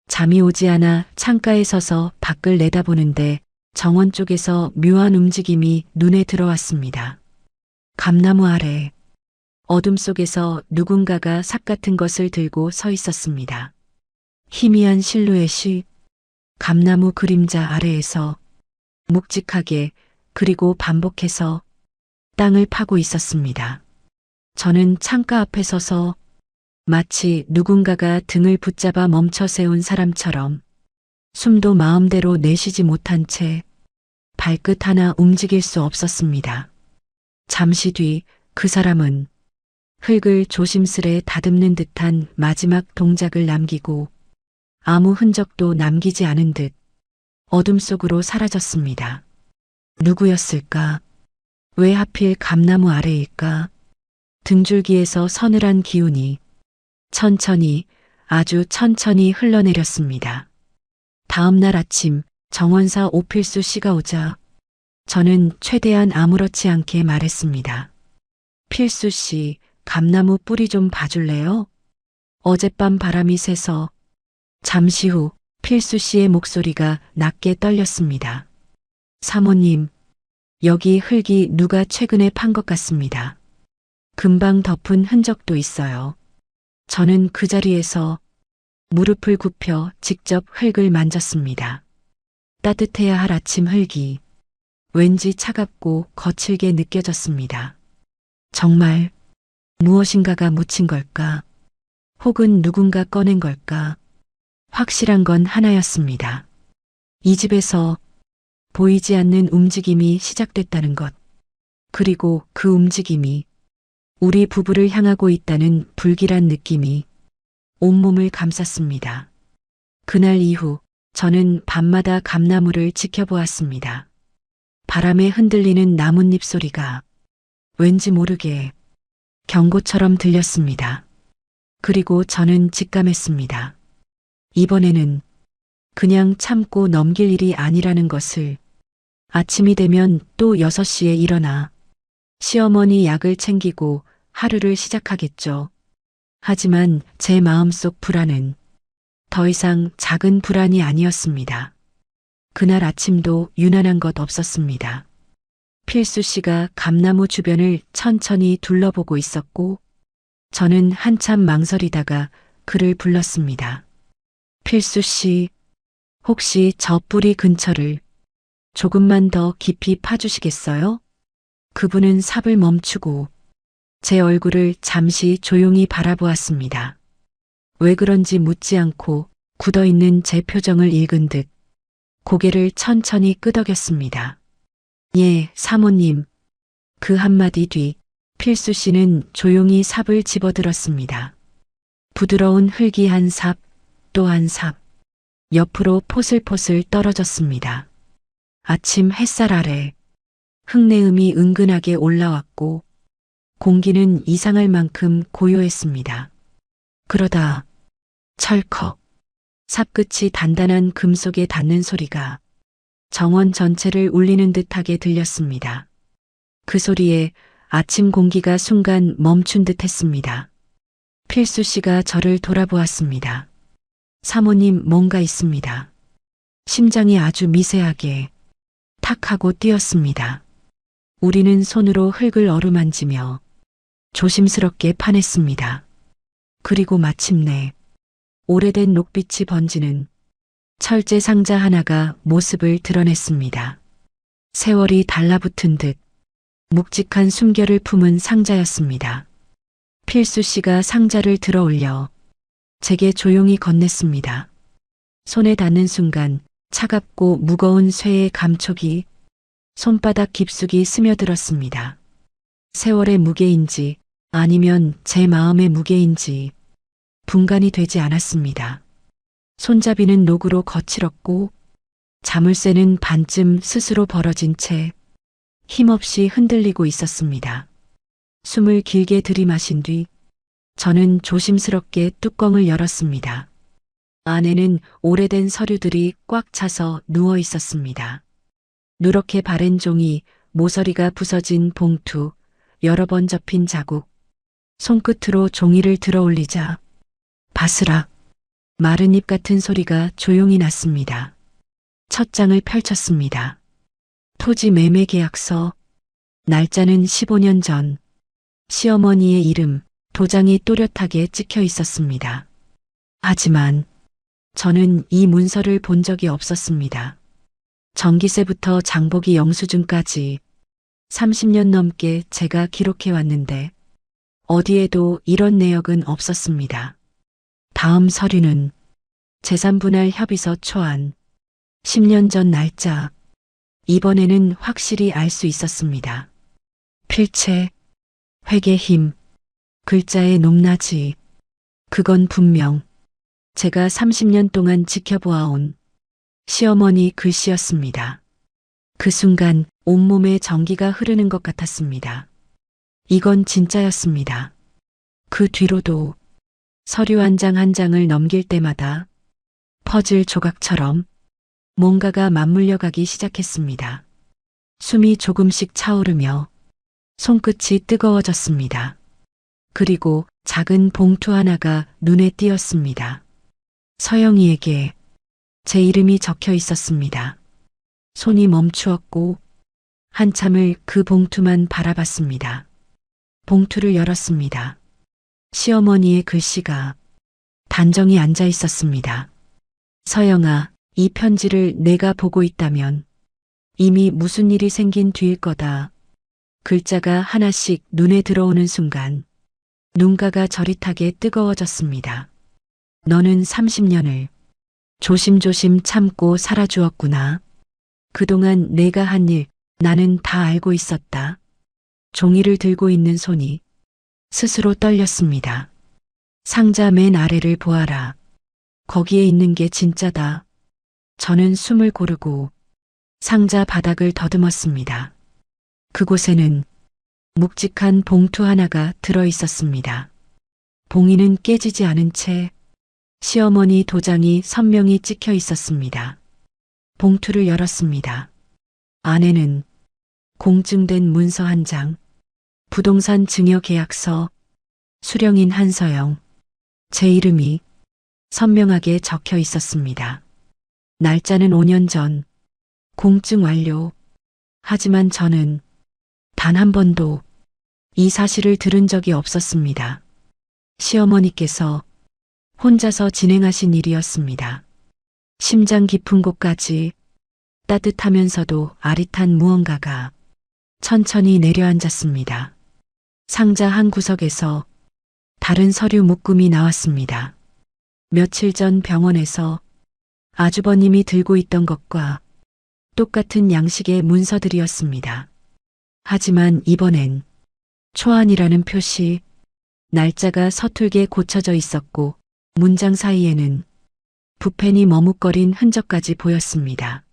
S1: 잠이 오지 않아 창가에 서서 밖을 내다보는데 정원 쪽에서 묘한 움직임이 눈에 들어왔습니다. 감나무 아래 어둠 속에서 누군가가 삽 같은 것을 들고 서 있었습니다. 희미한 실루엣이 감나무 그림자 아래에서 묵직하게 그리고 반복해서 땅을 파고 있었습니다. 저는 창가 앞에 서서 마치 누군가가 등을 붙잡아 멈춰 세운 사람처럼 숨도 마음대로 내쉬지 못한 채 발끝 하나 움직일 수 없었습니다. 잠시 뒤 그 사람은 흙을 조심스레 다듬는 듯한 마지막 동작을 남기고 아무 흔적도 남기지 않은 듯 어둠 속으로 사라졌습니다. 누구였을까? 왜 하필 감나무 아래일까? 등줄기에서 서늘한 기운이 천천히, 아주 천천히 흘러내렸습니다. 다음 날 아침 정원사 오필수 씨가 오자 저는 최대한 아무렇지 않게 말했습니다. 필수 씨, 감나무 뿌리 좀 봐줄래요? 어젯밤 바람이 세서. 잠시 후 필수 씨의 목소리가 낮게 떨렸습니다. 사모님, 여기 흙이 누가 최근에 판 것 같습니다. 금방 덮은 흔적도 있어요. 저는 그 자리에서 무릎을 굽혀 직접 흙을 만졌습니다. 따뜻해야 할 아침 흙이 왠지 차갑고 거칠게 느껴졌습니다. 정말 무엇인가가 묻힌 걸까? 혹은 누군가 꺼낸 걸까? 확실한 건 하나였습니다. 이 집에서 보이지 않는 움직임이 시작됐다는 것. 그리고 그 움직임이 우리 부부를 향하고 있다는 불길한 느낌이 온몸을 감쌌습니다. 그날 이후 저는 밤마다 감나무를 지켜보았습니다. 바람에 흔들리는 나뭇잎 소리가 왠지 모르게 경고처럼 들렸습니다. 그리고 저는 직감했습니다. 이번에는 그냥 참고 넘길 일이 아니라는 것을. 아침이 되면 또 6시에 일어나 시어머니 약을 챙기고 하루를 시작하겠죠. 하지만 제 마음속 불안은 더 이상 작은 불안이 아니었습니다. 그날 아침도 유난한 것 없었습니다. 필수 씨가 감나무 주변을 천천히 둘러보고 있었고 저는 한참 망설이다가 그를 불렀습니다. 필수 씨, 혹시 저 뿌리 근처를 조금만 더 깊이 파주시겠어요? 그분은 삽을 멈추고 제 얼굴을 잠시 조용히 바라보았습니다. 왜 그런지 묻지 않고 굳어있는 제 표정을 읽은 듯 고개를 천천히 끄덕였습니다. 예, 사모님. 그 한마디 뒤 필수 씨는 조용히 삽을 집어들었습니다. 부드러운 흙이 한 삽, 또 한 삽, 옆으로 포슬포슬 떨어졌습니다. 아침 햇살 아래 흙내음이 은근하게 올라왔고 공기는 이상할 만큼 고요했습니다. 그러다 철컥 삽끝이 단단한 금속에 닿는 소리가 정원 전체를 울리는 듯하게 들렸습니다. 그 소리에 아침 공기가 순간 멈춘 듯 했습니다. 필수 씨가 저를 돌아보았습니다. 사모님, 뭔가 있습니다. 심장이 아주 미세하게 탁 하고 뛰었습니다. 우리는 손으로 흙을 어루만지며 조심스럽게 파냈습니다. 그리고 마침내 오래된 녹빛이 번지는 철제 상자 하나가 모습을 드러냈습니다. 세월이 달라붙은 듯 묵직한 숨결을 품은 상자였습니다. 필수 씨가 상자를 들어 올려 제게 조용히 건넸습니다. 손에 닿는 순간 차갑고 무거운 쇠의 감촉이 손바닥 깊숙이 스며들었습니다. 세월의 무게인지 아니면 제 마음의 무게인지 분간이 되지 않았습니다. 손잡이는 녹으로 거칠었고 자물쇠는 반쯤 스스로 벌어진 채 힘없이 흔들리고 있었습니다. 숨을 길게 들이마신 뒤 저는 조심스럽게 뚜껑을 열었습니다. 안에는 오래된 서류들이 꽉 차서 누워 있었습니다. 누렇게 바랜 종이, 모서리가 부서진 봉투, 여러 번 접힌 자국. 손끝으로 종이를 들어 올리자 바스락 마른 잎 같은 소리가 조용히 났습니다. 첫 장을 펼쳤습니다. 토지 매매 계약서. 날짜는 15년 전. 시어머니의 이름, 도장이 또렷하게 찍혀 있었습니다. 하지만 저는 이 문서를 본 적이 없었습니다. 전기세부터 장보기 영수증까지 30년 넘게 제가 기록해 왔는데 어디에도 이런 내역은 없었습니다. 다음 서류는 재산분할 협의서 초안. 10년 전 날짜. 이번에는 확실히 알 수 있었습니다. 필체, 회계 힘, 글자의 높낮이. 그건 분명 제가 30년 동안 지켜보아온 시어머니 글씨였습니다. 그 순간 온몸에 전기가 흐르는 것 같았습니다. 이건 진짜였습니다. 그 뒤로도 서류 한 장 한 장을 넘길 때마다 퍼즐 조각처럼 뭔가가 맞물려 가기 시작했습니다. 숨이 조금씩 차오르며 손끝이 뜨거워졌습니다. 그리고 작은 봉투 하나가 눈에 띄었습니다. 서영이에게 제 이름이 적혀 있었습니다. 손이 멈추었고 한참을 그 봉투만 바라봤습니다. 봉투를 열었습니다. 시어머니의 글씨가 단정히 앉아 있었습니다. 서영아, 이 편지를 내가 보고 있다면 이미 무슨 일이 생긴 뒤일 거다. 글자가 하나씩 눈에 들어오는 순간 눈가가 저릿하게 뜨거워졌습니다. 너는 30년을 조심조심 참고 살아주었구나. 그동안 내가 한 일 나는 다 알고 있었다. 종이를 들고 있는 손이 스스로 떨렸습니다. 상자 맨 아래를 보아라. 거기에 있는 게 진짜다. 저는 숨을 고르고 상자 바닥을 더듬었습니다. 그곳에는 묵직한 봉투 하나가 들어 있었습니다. 봉인은 깨지지 않은 채 시어머니 도장이 선명히 찍혀 있었습니다. 봉투를 열었습니다. 안에는 공증된 문서 한 장, 부동산 증여 계약서, 수령인 한서영, 제 이름이 선명하게 적혀 있었습니다. 날짜는 5년 전, 공증 완료. 하지만 저는 단 한 번도 이 사실을 들은 적이 없었습니다. 시어머니께서 혼자서 진행하신 일이었습니다. 심장 깊은 곳까지 따뜻하면서도 아릿한 무언가가 천천히 내려앉았습니다. 상자 한 구석에서 다른 서류 묶음이 나왔습니다. 며칠 전 병원에서 아주버님이 들고 있던 것과 똑같은 양식의 문서들이었습니다. 하지만 이번엔 초안이라는 표시, 날짜가 서툴게 고쳐져 있었고 문장 사이에는 붓펜이 머뭇거린 흔적까지 보였습니다.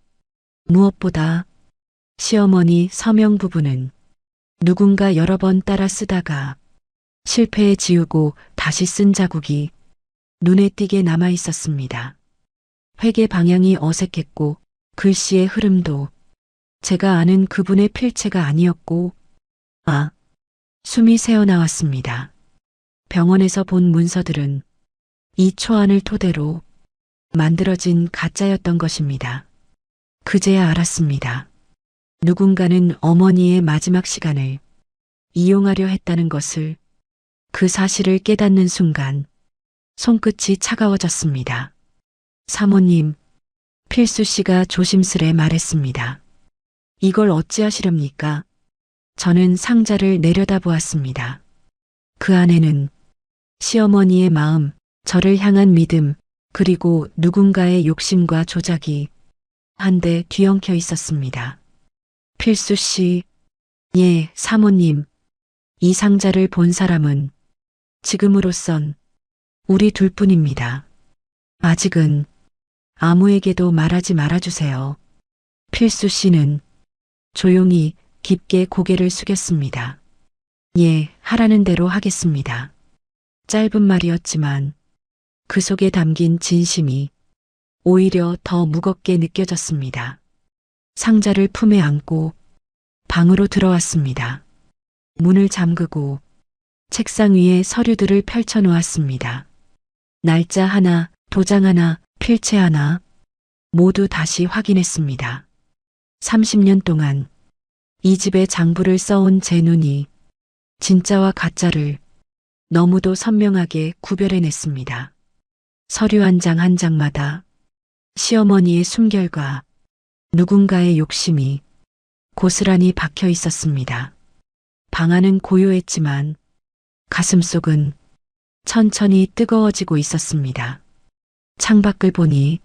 S1: 무엇보다 시어머니 서명 부분은 누군가 여러 번 따라 쓰다가 실패해 지우고 다시 쓴 자국이 눈에 띄게 남아 있었습니다. 회계 방향이 어색했고 글씨의 흐름도 제가 아는 그분의 필체가 아니었고, 숨이 새어나왔습니다. 병원에서 본 문서들은 이 초안을 토대로 만들어진 가짜였던 것입니다. 그제야 알았습니다. 누군가는 어머니의 마지막 시간을 이용하려 했다는 것을, 그 사실을 깨닫는 순간 손끝이 차가워졌습니다. 사모님, 필수 씨가 조심스레 말했습니다. 이걸 어찌하시렵니까? 저는 상자를 내려다보았습니다. 그 안에는 시어머니의 마음, 저를 향한 믿음, 그리고 누군가의 욕심과 조작이 한데 뒤엉켜 있었습니다. 필수 씨, 예, 사모님. 이 상자를 본 사람은 지금으로선 우리 둘뿐입니다. 아직은 아무에게도 말하지 말아주세요. 필수 씨는 조용히 깊게 고개를 숙였습니다. 예, 하라는 대로 하겠습니다. 짧은 말이었지만 그 속에 담긴 진심이 오히려 더 무겁게 느껴졌습니다. 상자를 품에 안고 방으로 들어왔습니다. 문을 잠그고 책상 위에 서류들을 펼쳐 놓았습니다. 날짜 하나, 도장 하나, 필체 하나, 모두 다시 확인했습니다. 30년 동안 이 집의 장부를 써온 제 눈이 진짜와 가짜를 너무도 선명하게 구별해냈습니다. 서류 한 장 한 장마다 시어머니의 숨결과 누군가의 욕심이 고스란히 박혀 있었습니다. 방 안은 고요했지만 가슴속은 천천히 뜨거워지고 있었습니다. 창밖을 보니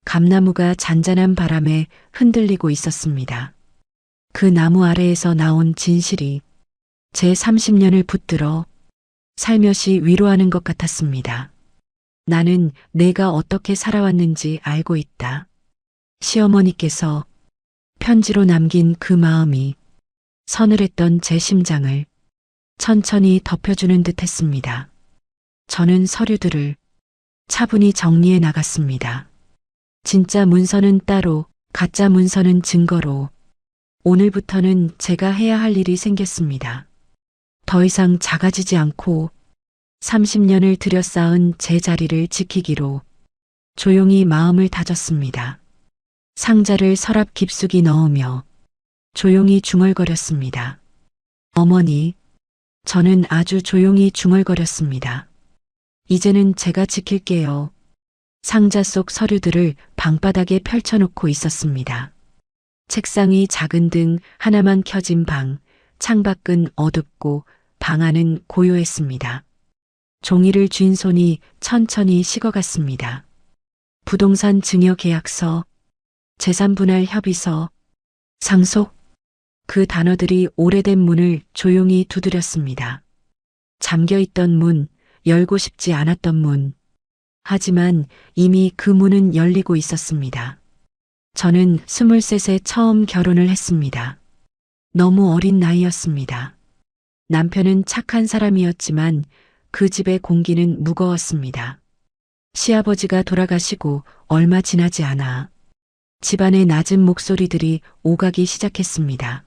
S1: 감나무가 잔잔한 바람에 흔들리고 있었습니다. 그 나무 아래에서 나온 진실이 제 30년을 붙들어 살며시 위로하는 것 같았습니다. 나는 내가 어떻게 살아왔는지 알고 있다. 시어머니께서 편지로 남긴 그 마음이 서늘했던 제 심장을 천천히 덮여주는 듯 했습니다. 저는 서류들을 차분히 정리해 나갔습니다. 진짜 문서는 따로, 가짜 문서는 증거로. 오늘부터는 제가 해야 할 일이 생겼습니다. 더 이상 작아지지 않고 30년을 들여쌓은 제 자리를 지키기로 조용히 마음을 다졌습니다. 상자를 서랍 깊숙이 넣으며 조용히 중얼거렸습니다. 어머니, 저는 아주 조용히 중얼거렸습니다. 이제는 제가 지킬게요. 상자 속 서류들을 방바닥에 펼쳐놓고 있었습니다. 책상이 작은 등 하나만 켜진 방, 창밖은 어둡고 방 안은 고요했습니다. 종이를 쥔 손이 천천히 식어갔습니다. 부동산 증여 계약서, 재산분할 협의서, 상속, 그 단어들이 오래된 문을 조용히 두드렸습니다. 잠겨있던 문, 열고 싶지 않았던 문. 하지만 이미 그 문은 열리고 있었습니다. 저는 23세 처음 결혼을 했습니다. 너무 어린 나이였습니다. 남편은 착한 사람이었지만 그 집의 공기는 무거웠습니다. 시아버지가 돌아가시고 얼마 지나지 않아 집안의 낮은 목소리들이 오가기 시작했습니다.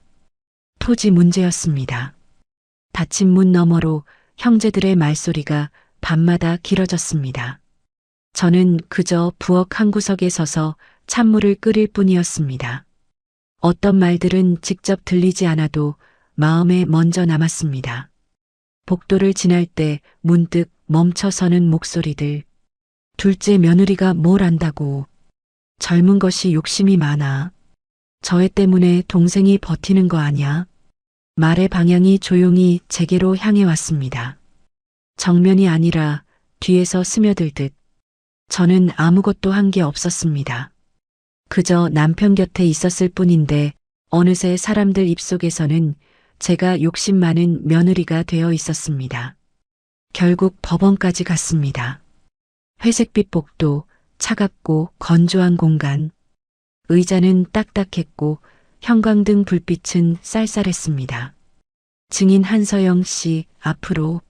S1: 토지 문제였습니다. 닫힌 문 너머로 형제들의 말소리가 밤마다 길어졌습니다. 저는 그저 부엌 한 구석에 서서 찬물을 끓일 뿐이었습니다. 어떤 말들은 직접 들리지 않아도 마음에 먼저 남았습니다. 복도를 지날 때 문득 멈춰서는 목소리들. 둘째 며느리가 뭘 안다고. 젊은 것이 욕심이 많아. 저 애 때문에 동생이 버티는 거 아냐? 말의 방향이 조용히 제게로 향해 왔습니다. 정면이 아니라 뒤에서 스며들듯. 저는 아무것도 한 게 없었습니다. 그저 남편 곁에 있었을 뿐인데 어느새 사람들 입속에서는 제가 욕심 많은 며느리가 되어 있었습니다. 결국 법원까지 갔습니다. 회색빛 복도, 차갑고 건조한 공간. 의자는 딱딱했고 형광등 불빛은 쌀쌀했습니다. 증인 한서영 씨 앞으로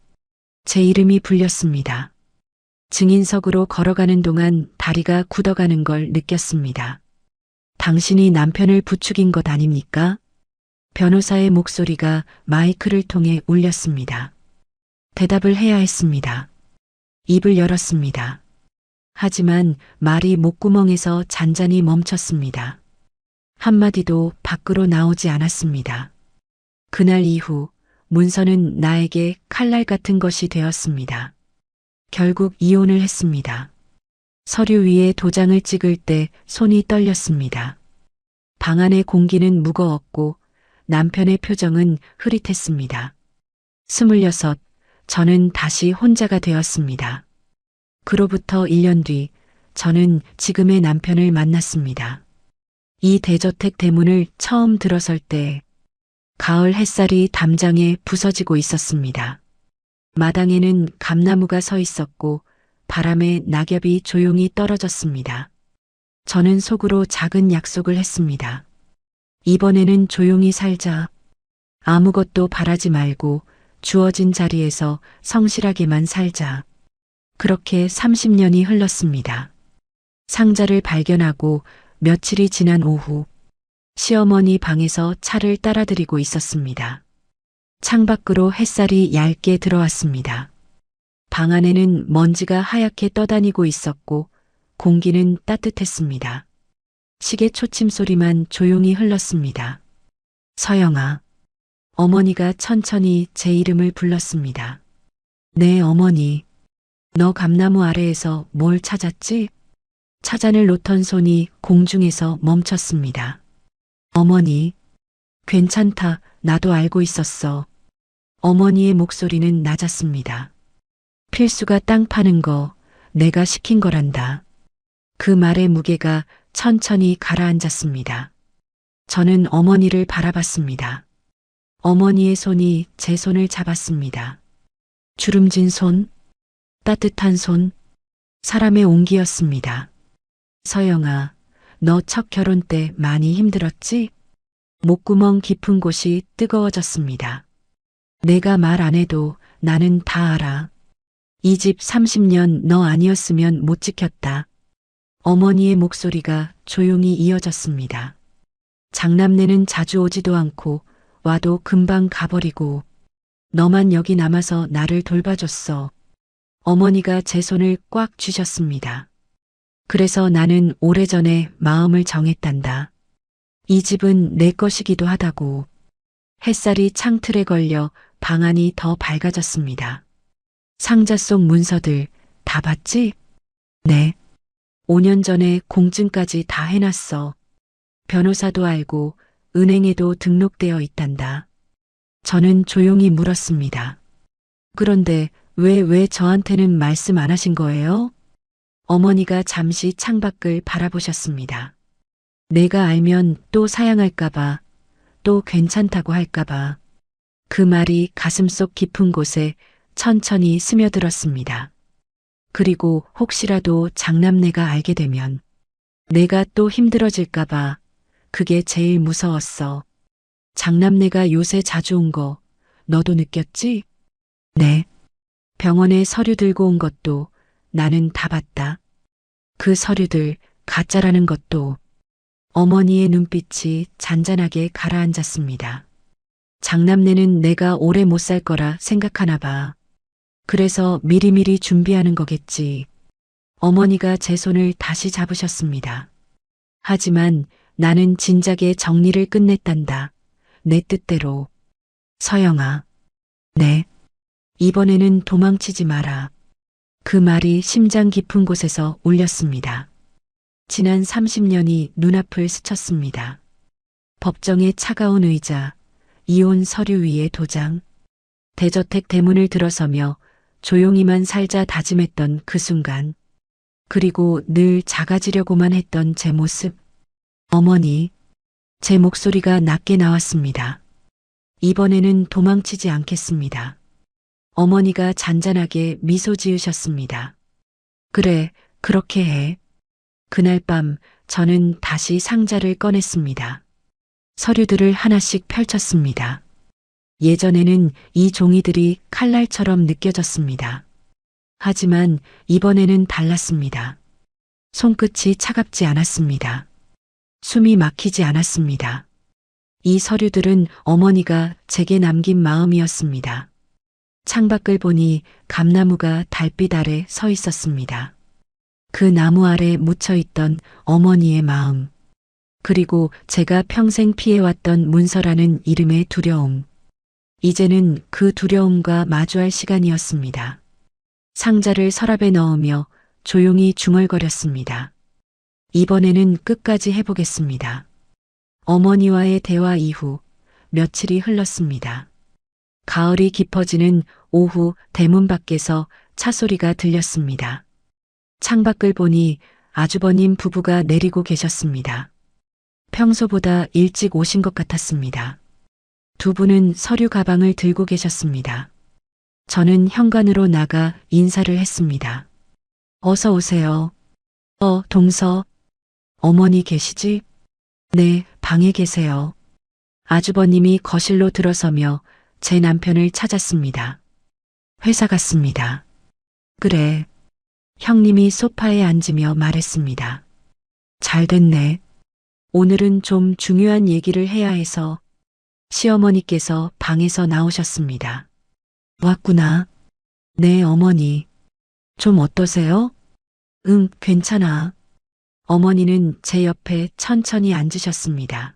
S1: 제 이름이 불렸습니다. 증인석으로 걸어가는 동안 다리가 굳어가는 걸 느꼈습니다. 당신이 남편을 부추긴 것 아닙니까? 변호사의 목소리가 마이크를 통해 울렸습니다. 대답을 해야 했습니다. 입을 열었습니다. 하지만 말이 목구멍에서 잔잔히 멈췄습니다. 한마디도 밖으로 나오지 않았습니다. 그날 이후 문서는 나에게 칼날 같은 것이 되었습니다. 결국 이혼을 했습니다. 서류 위에 도장을 찍을 때 손이 떨렸습니다. 방 안의 공기는 무거웠고 남편의 표정은 흐릿했습니다. 26, 저는 다시 혼자가 되었습니다. 그로부터 1년 뒤 저는 지금의 남편을 만났습니다. 이 대저택 대문을 처음 들어설 때 가을 햇살이 담장에 부서지고 있었습니다. 마당에는 감나무가 서 있었고 바람에 낙엽이 조용히 떨어졌습니다. 저는 속으로 작은 약속을 했습니다. 이번에는 조용히 살자. 아무것도 바라지 말고 주어진 자리에서 성실하게만 살자. 그렇게 30년이 흘렀습니다. 상자를 발견하고 며칠이 지난 오후 시어머니 방에서 차를 따라드리고 있었습니다. 창밖으로 햇살이 얇게 들어왔습니다. 방 안에는 먼지가 하얗게 떠다니고 있었고 공기는 따뜻했습니다. 시계 초침 소리만 조용히 흘렀습니다. 서영아. 어머니가 천천히 제 이름을 불렀습니다. 네, 어머니. 너 감나무 아래에서 뭘 찾았지? 차잔을 놓던 손이 공중에서 멈췄습니다. 어머니. 괜찮다. 나도 알고 있었어. 어머니의 목소리는 낮았습니다. 필수가 땅 파는 거 내가 시킨 거란다. 그 말의 무게가 천천히 가라앉았습니다. 저는 어머니를 바라봤습니다. 어머니의 손이 제 손을 잡았습니다. 주름진 손, 따뜻한 손, 사람의 온기였습니다. 서영아, 너 첫 결혼 때 많이 힘들었지? 목구멍 깊은 곳이 뜨거워졌습니다. 내가 말 안 해도 나는 다 알아. 이 집 30년 너 아니었으면 못 지켰다. 어머니의 목소리가 조용히 이어졌습니다. 장남내는 자주 오지도 않고 와도 금방 가버리고 너만 여기 남아서 나를 돌봐줬어. 어머니가 제 손을 꽉 쥐셨습니다. 그래서 나는 오래전에 마음을 정했단다. 이 집은 내 것이기도 하다고. 햇살이 창틀에 걸려 방 안이 더 밝아졌습니다. 상자 속 문서들 다 봤지? 네. 5년 전에 공증까지 다 해놨어. 변호사도 알고 은행에도 등록되어 있단다. 저는 조용히 물었습니다. 그런데 왜 저한테는 말씀 안 하신 거예요? 어머니가 잠시 창밖을 바라보셨습니다. 내가 알면 또 사양할까봐, 또 괜찮다고 할까봐. 그 말이 가슴속 깊은 곳에 천천히 스며들었습니다. 그리고 혹시라도 장남내가 알게 되면 내가 또 힘들어질까봐 그게 제일 무서웠어. 장남내가 요새 자주 온 거 너도 느꼈지? 네. 병원에 서류 들고 온 것도 나는 다 봤다. 그 서류들 가짜라는 것도. 어머니의 눈빛이 잔잔하게 가라앉았습니다. 장남내는 내가 오래 못 살 거라 생각하나 봐. 그래서 미리미리 준비하는 거겠지. 어머니가 제 손을 다시 잡으셨습니다. 하지만 나는 진작에 정리를 끝냈단다. 내 뜻대로. 서영아. 네. 이번에는 도망치지 마라. 그 말이 심장 깊은 곳에서 울렸습니다. 지난 30년이 눈앞을 스쳤습니다. 법정의 차가운 의자, 이혼 서류 위에 도장, 대저택 대문을 들어서며 조용히만 살자 다짐했던 그 순간, 그리고 늘 작아지려고만 했던 제 모습. 어머니, 제 목소리가 낮게 나왔습니다. 이번에는 도망치지 않겠습니다. 어머니가 잔잔하게 미소 지으셨습니다. 그래, 그렇게 해. 그날 밤 저는 다시 상자를 꺼냈습니다. 서류들을 하나씩 펼쳤습니다. 예전에는 이 종이들이 칼날처럼 느껴졌습니다. 하지만 이번에는 달랐습니다. 손끝이 차갑지 않았습니다. 숨이 막히지 않았습니다. 이 서류들은 어머니가 제게 남긴 마음이었습니다. 창밖을 보니 감나무가 달빛 아래 서 있었습니다. 그 나무 아래 묻혀있던 어머니의 마음, 그리고 제가 평생 피해왔던 문서라는 이름의 두려움. 이제는 그 두려움과 마주할 시간이었습니다. 상자를 서랍에 넣으며 조용히 중얼거렸습니다. 이번에는 끝까지 해보겠습니다. 어머니와의 대화 이후 며칠이 흘렀습니다. 가을이 깊어지는 오후 대문 밖에서 차 소리가 들렸습니다. 창밖을 보니 아주버님 부부가 내리고 계셨습니다. 평소보다 일찍 오신 것 같았습니다. 두 분은 서류 가방을 들고 계셨습니다. 저는 현관으로 나가 인사를 했습니다. 어서 오세요. 동서. 어머니 계시지? 네, 방에 계세요. 아주버님이 거실로 들어서며 제 남편을 찾았습니다. 회사 갔습니다. 그래. 형님이 소파에 앉으며 말했습니다. 잘 됐네. 오늘은 좀 중요한 얘기를 해야 해서. 시어머니께서 방에서 나오셨습니다. 왔구나. 네, 어머니. 좀 어떠세요? 응, 괜찮아. 어머니는 제 옆에 천천히 앉으셨습니다.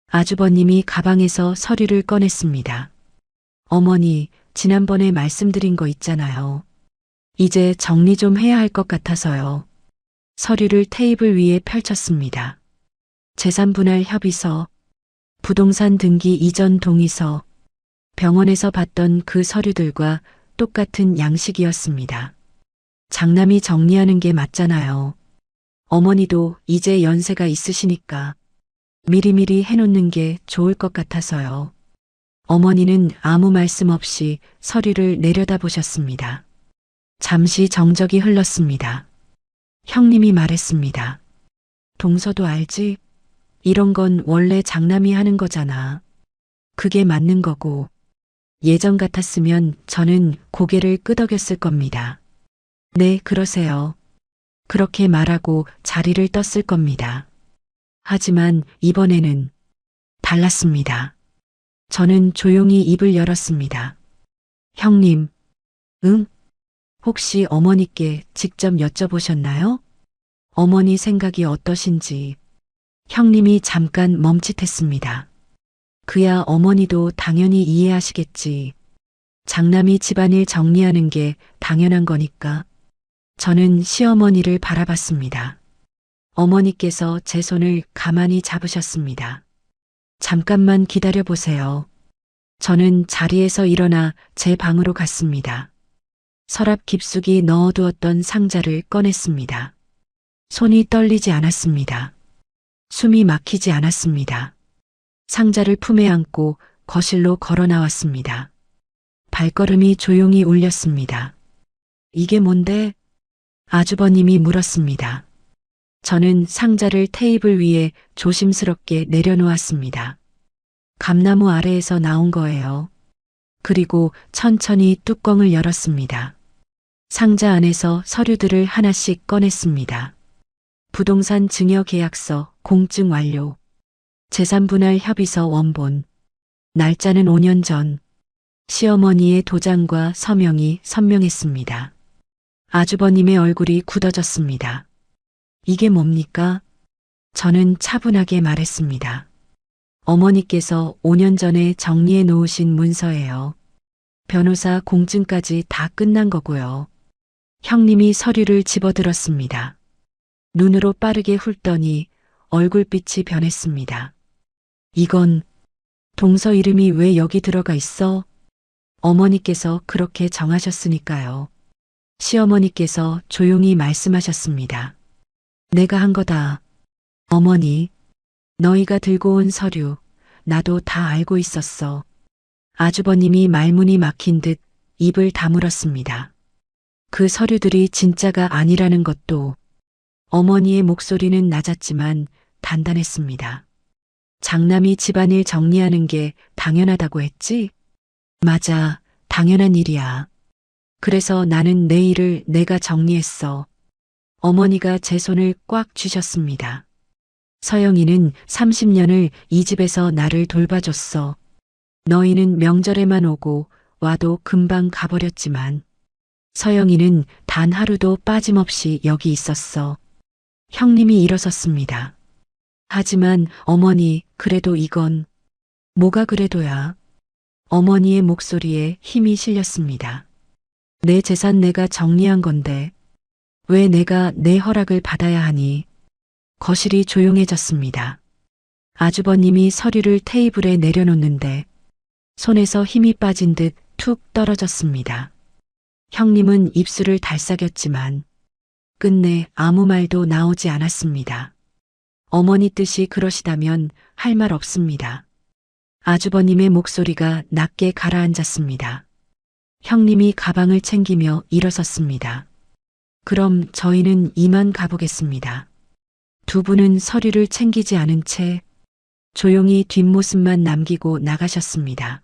S1: 아주버님이 가방에서 서류를 꺼냈습니다. 어머니, 지난번에 말씀드린 거 있잖아요. 이제 정리 좀 해야 할 것 같아서요. 서류를 테이블 위에 펼쳤습니다. 재산분할 협의서, 부동산 등기 이전 동의서, 병원에서 봤던 그 서류들과 똑같은 양식이었습니다. 장남이 정리하는 게 맞잖아요. 어머니도 이제 연세가 있으시니까 미리미리 해놓는 게 좋을 것 같아서요. 어머니는 아무 말씀 없이 서류를 내려다보셨습니다. 잠시 정적이 흘렀습니다. 형님이 말했습니다. 동서도 알지? 이런 건 원래 장남이 하는 거잖아. 그게 맞는 거고. 예전 같았으면 저는 고개를 끄덕였을 겁니다. 네, 그러세요. 그렇게 말하고 자리를 떴을 겁니다. 하지만 이번에는 달랐습니다. 저는 조용히 입을 열었습니다. 형님, 응? 혹시 어머니께 직접 여쭤보셨나요? 어머니 생각이 어떠신지. 형님이 잠깐 멈칫했습니다. 그야 어머니도 당연히 이해하시겠지. 장남이 집안일 정리하는 게 당연한 거니까. 저는 시어머니를 바라봤습니다. 어머니께서 제 손을 가만히 잡으셨습니다. 잠깐만 기다려 보세요. 저는 자리에서 일어나 제 방으로 갔습니다. 서랍 깊숙이 넣어두었던 상자를 꺼냈습니다. 손이 떨리지 않았습니다. 숨이 막히지 않았습니다. 상자를 품에 안고 거실로 걸어 나왔습니다. 발걸음이 조용히 울렸습니다. 이게 뭔데? 아주버님이 물었습니다. 저는 상자를 테이블 위에 조심스럽게 내려놓았습니다. 감나무 아래에서 나온 거예요. 그리고 천천히 뚜껑을 열었습니다. 상자 안에서 서류들을 하나씩 꺼냈습니다. 부동산 증여 계약서, 공증 완료. 재산 분할 협의서 원본. 날짜는 5년 전. 시어머니의 도장과 서명이 선명했습니다. 아주버님의 얼굴이 굳어졌습니다. 이게 뭡니까? 저는 차분하게 말했습니다. 어머니께서 5년 전에 정리해 놓으신 문서예요. 변호사 공증까지 다 끝난 거고요. 형님이 서류를 집어들었습니다. 눈으로 빠르게 훑더니 얼굴빛이 변했습니다. 이건 동서 이름이 왜 여기 들어가 있어? 어머니께서 그렇게 정하셨으니까요. 시어머니께서 조용히 말씀하셨습니다. 내가 한 거다. 어머니, 너희가 들고 온 서류, 나도 다 알고 있었어. 아주버님이 말문이 막힌 듯 입을 다물었습니다. 그 서류들이 진짜가 아니라는 것도. 어머니의 목소리는 낮았지만 단단했습니다. 장남이 집안일 정리하는 게 당연하다고 했지? 맞아, 당연한 일이야. 그래서 나는 내 일을 내가 정리했어. 어머니가 제 손을 꽉 쥐셨습니다. 서영이는 30년을 이 집에서 나를 돌봐줬어. 너희는 명절에만 오고 와도 금방 가버렸지만 서영이는 단 하루도 빠짐없이 여기 있었어. 형님이 일어섰습니다. 하지만 어머니, 그래도 이건 뭐가 그래도야. 어머니의 목소리에 힘이 실렸습니다. 내 재산 내가 정리한 건데 왜 내가 내 허락을 받아야 하니? 거실이 조용해졌습니다. 아주버님이 서류를 테이블에 내려놓는데 손에서 힘이 빠진 듯 툭 떨어졌습니다. 형님은 입술을 달싹였지만 끝내 아무 말도 나오지 않았습니다. 어머니 뜻이 그러시다면 할 말 없습니다. 아주버님의 목소리가 낮게 가라앉았습니다. 형님이 가방을 챙기며 일어섰습니다. 그럼 저희는 이만 가보겠습니다. 두 분은 서류를 챙기지 않은 채 조용히 뒷모습만 남기고 나가셨습니다.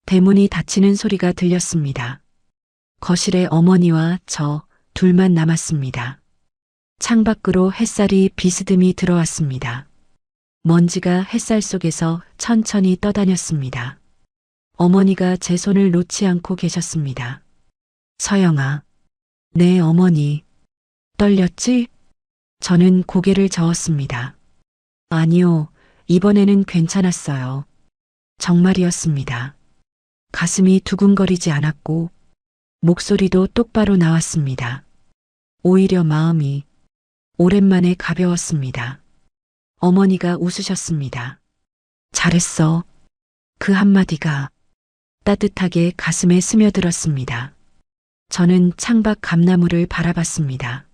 S1: 대문이 닫히는 소리가 들렸습니다. 거실에 어머니와 저 둘만 남았습니다. 창밖으로 햇살이 비스듬히 들어왔습니다. 먼지가 햇살 속에서 천천히 떠다녔습니다. 어머니가 제 손을 놓지 않고 계셨습니다. 서영아, 네 어머니. 떨렸지? 저는 고개를 저었습니다. 아니요, 이번에는 괜찮았어요. 정말이었습니다. 가슴이 두근거리지 않았고 목소리도 똑바로 나왔습니다. 오히려 마음이 오랜만에 가벼웠습니다. 어머니가 웃으셨습니다. 잘했어. 그 한마디가 따뜻하게 가슴에 스며들었습니다. 저는 창밖 감나무를 바라봤습니다.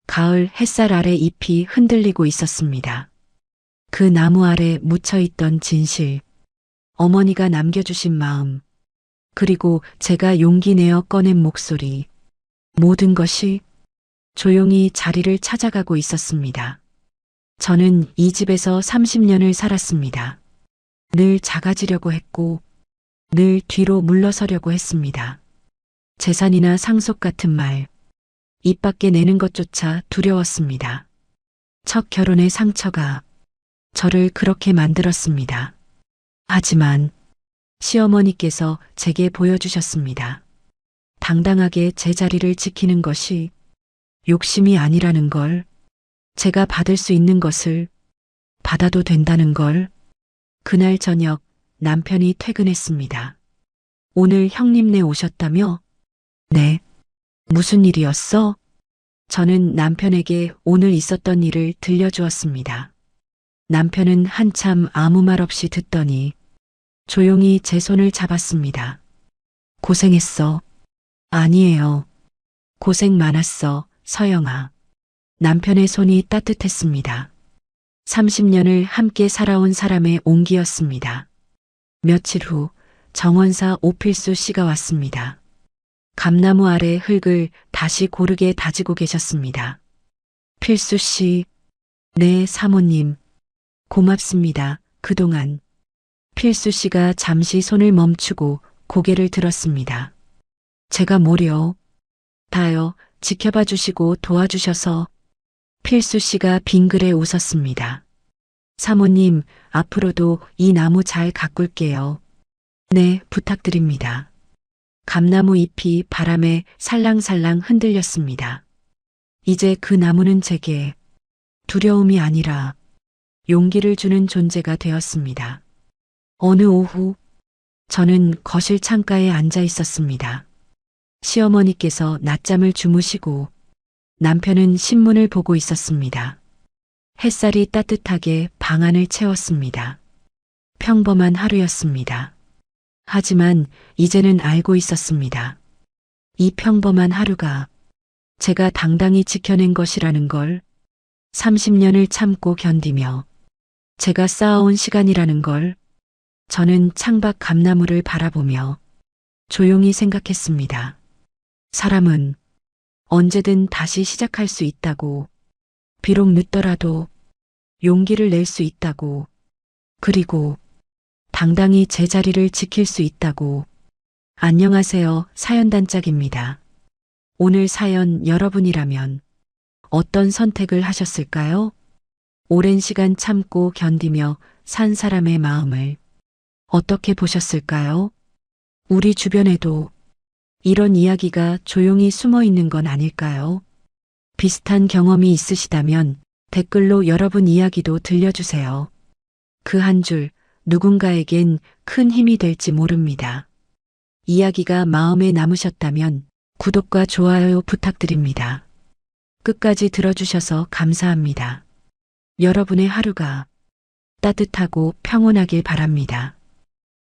S1: 가을 햇살 아래 잎이 흔들리고 있었습니다. 그 나무 아래 묻혀있던 진실, 어머니가 남겨주신 마음, 그리고 제가 용기 내어 꺼낸 목소리, 모든 것이 조용히 자리를 찾아가고 있었습니다. 저는 이 집에서 30년을 살았습니다. 늘 작아지려고 했고, 늘 뒤로 물러서려고 했습니다. 재산이나 상속 같은 말, 입 밖에 내는 것조차 두려웠습니다. 첫 결혼의 상처가 저를 그렇게 만들었습니다. 하지만 시어머니께서 제게 보여주셨습니다. 당당하게 제 자리를 지키는 것이 욕심이 아니라는 걸, 제가 받을 수 있는 것을 받아도 된다는 걸. 그날 저녁 남편이 퇴근했습니다. 오늘 형님네 오셨다며? 네. 무슨 일이었어? 저는 남편에게 오늘 있었던 일을 들려주었습니다. 남편은 한참 아무 말 없이 듣더니 조용히 제 손을 잡았습니다. 고생했어. 아니에요. 고생 많았어, 서영아. 남편의 손이 따뜻했습니다. 30년을 함께 살아온 사람의 온기였습니다. 며칠 후 정원사 오필수 씨가 왔습니다. 감나무 아래 흙을 다시 고르게 다지고 계셨습니다. 필수 씨, 네, 사모님. 고맙습니다. 그동안. 필수 씨가 잠시 손을 멈추고 고개를 들었습니다. 제가 뭐려? 다요, 지켜봐 주시고 도와주셔서. 필수 씨가 빙그레 웃었습니다. 사모님, 앞으로도 이 나무 잘 가꿀게요. 네, 부탁드립니다. 감나무 잎이 바람에 살랑살랑 흔들렸습니다. 이제 그 나무는 제게 두려움이 아니라 용기를 주는 존재가 되었습니다. 어느 오후, 저는 거실 창가에 앉아 있었습니다. 시어머니께서 낮잠을 주무시고 남편은 신문을 보고 있었습니다. 햇살이 따뜻하게 방 안을 채웠습니다. 평범한 하루였습니다. 하지만 이제는 알고 있었습니다. 이 평범한 하루가 제가 당당히 지켜낸 것이라는 걸, 30년을 참고 견디며 제가 쌓아온 시간이라는 걸, 저는 창밖 감나무를 바라보며 조용히 생각했습니다. 사람은 언제든 다시 시작할 수 있다고, 비록 늦더라도 용기를 낼 수 있다고, 그리고 당당히 제자리를 지킬 수 있다고. 안녕하세요, 사연단짝입니다. 오늘 사연 여러분이라면 어떤 선택을 하셨을까요? 오랜 시간 참고 견디며 산 사람의 마음을 어떻게 보셨을까요? 우리 주변에도 이런 이야기가 조용히 숨어 있는 건 아닐까요? 비슷한 경험이 있으시다면 댓글로 여러분 이야기도 들려주세요. 그 한 줄 누군가에겐 큰 힘이 될지 모릅니다. 이야기가 마음에 남으셨다면 구독과 좋아요 부탁드립니다. 끝까지 들어주셔서 감사합니다. 여러분의 하루가 따뜻하고 평온하길 바랍니다.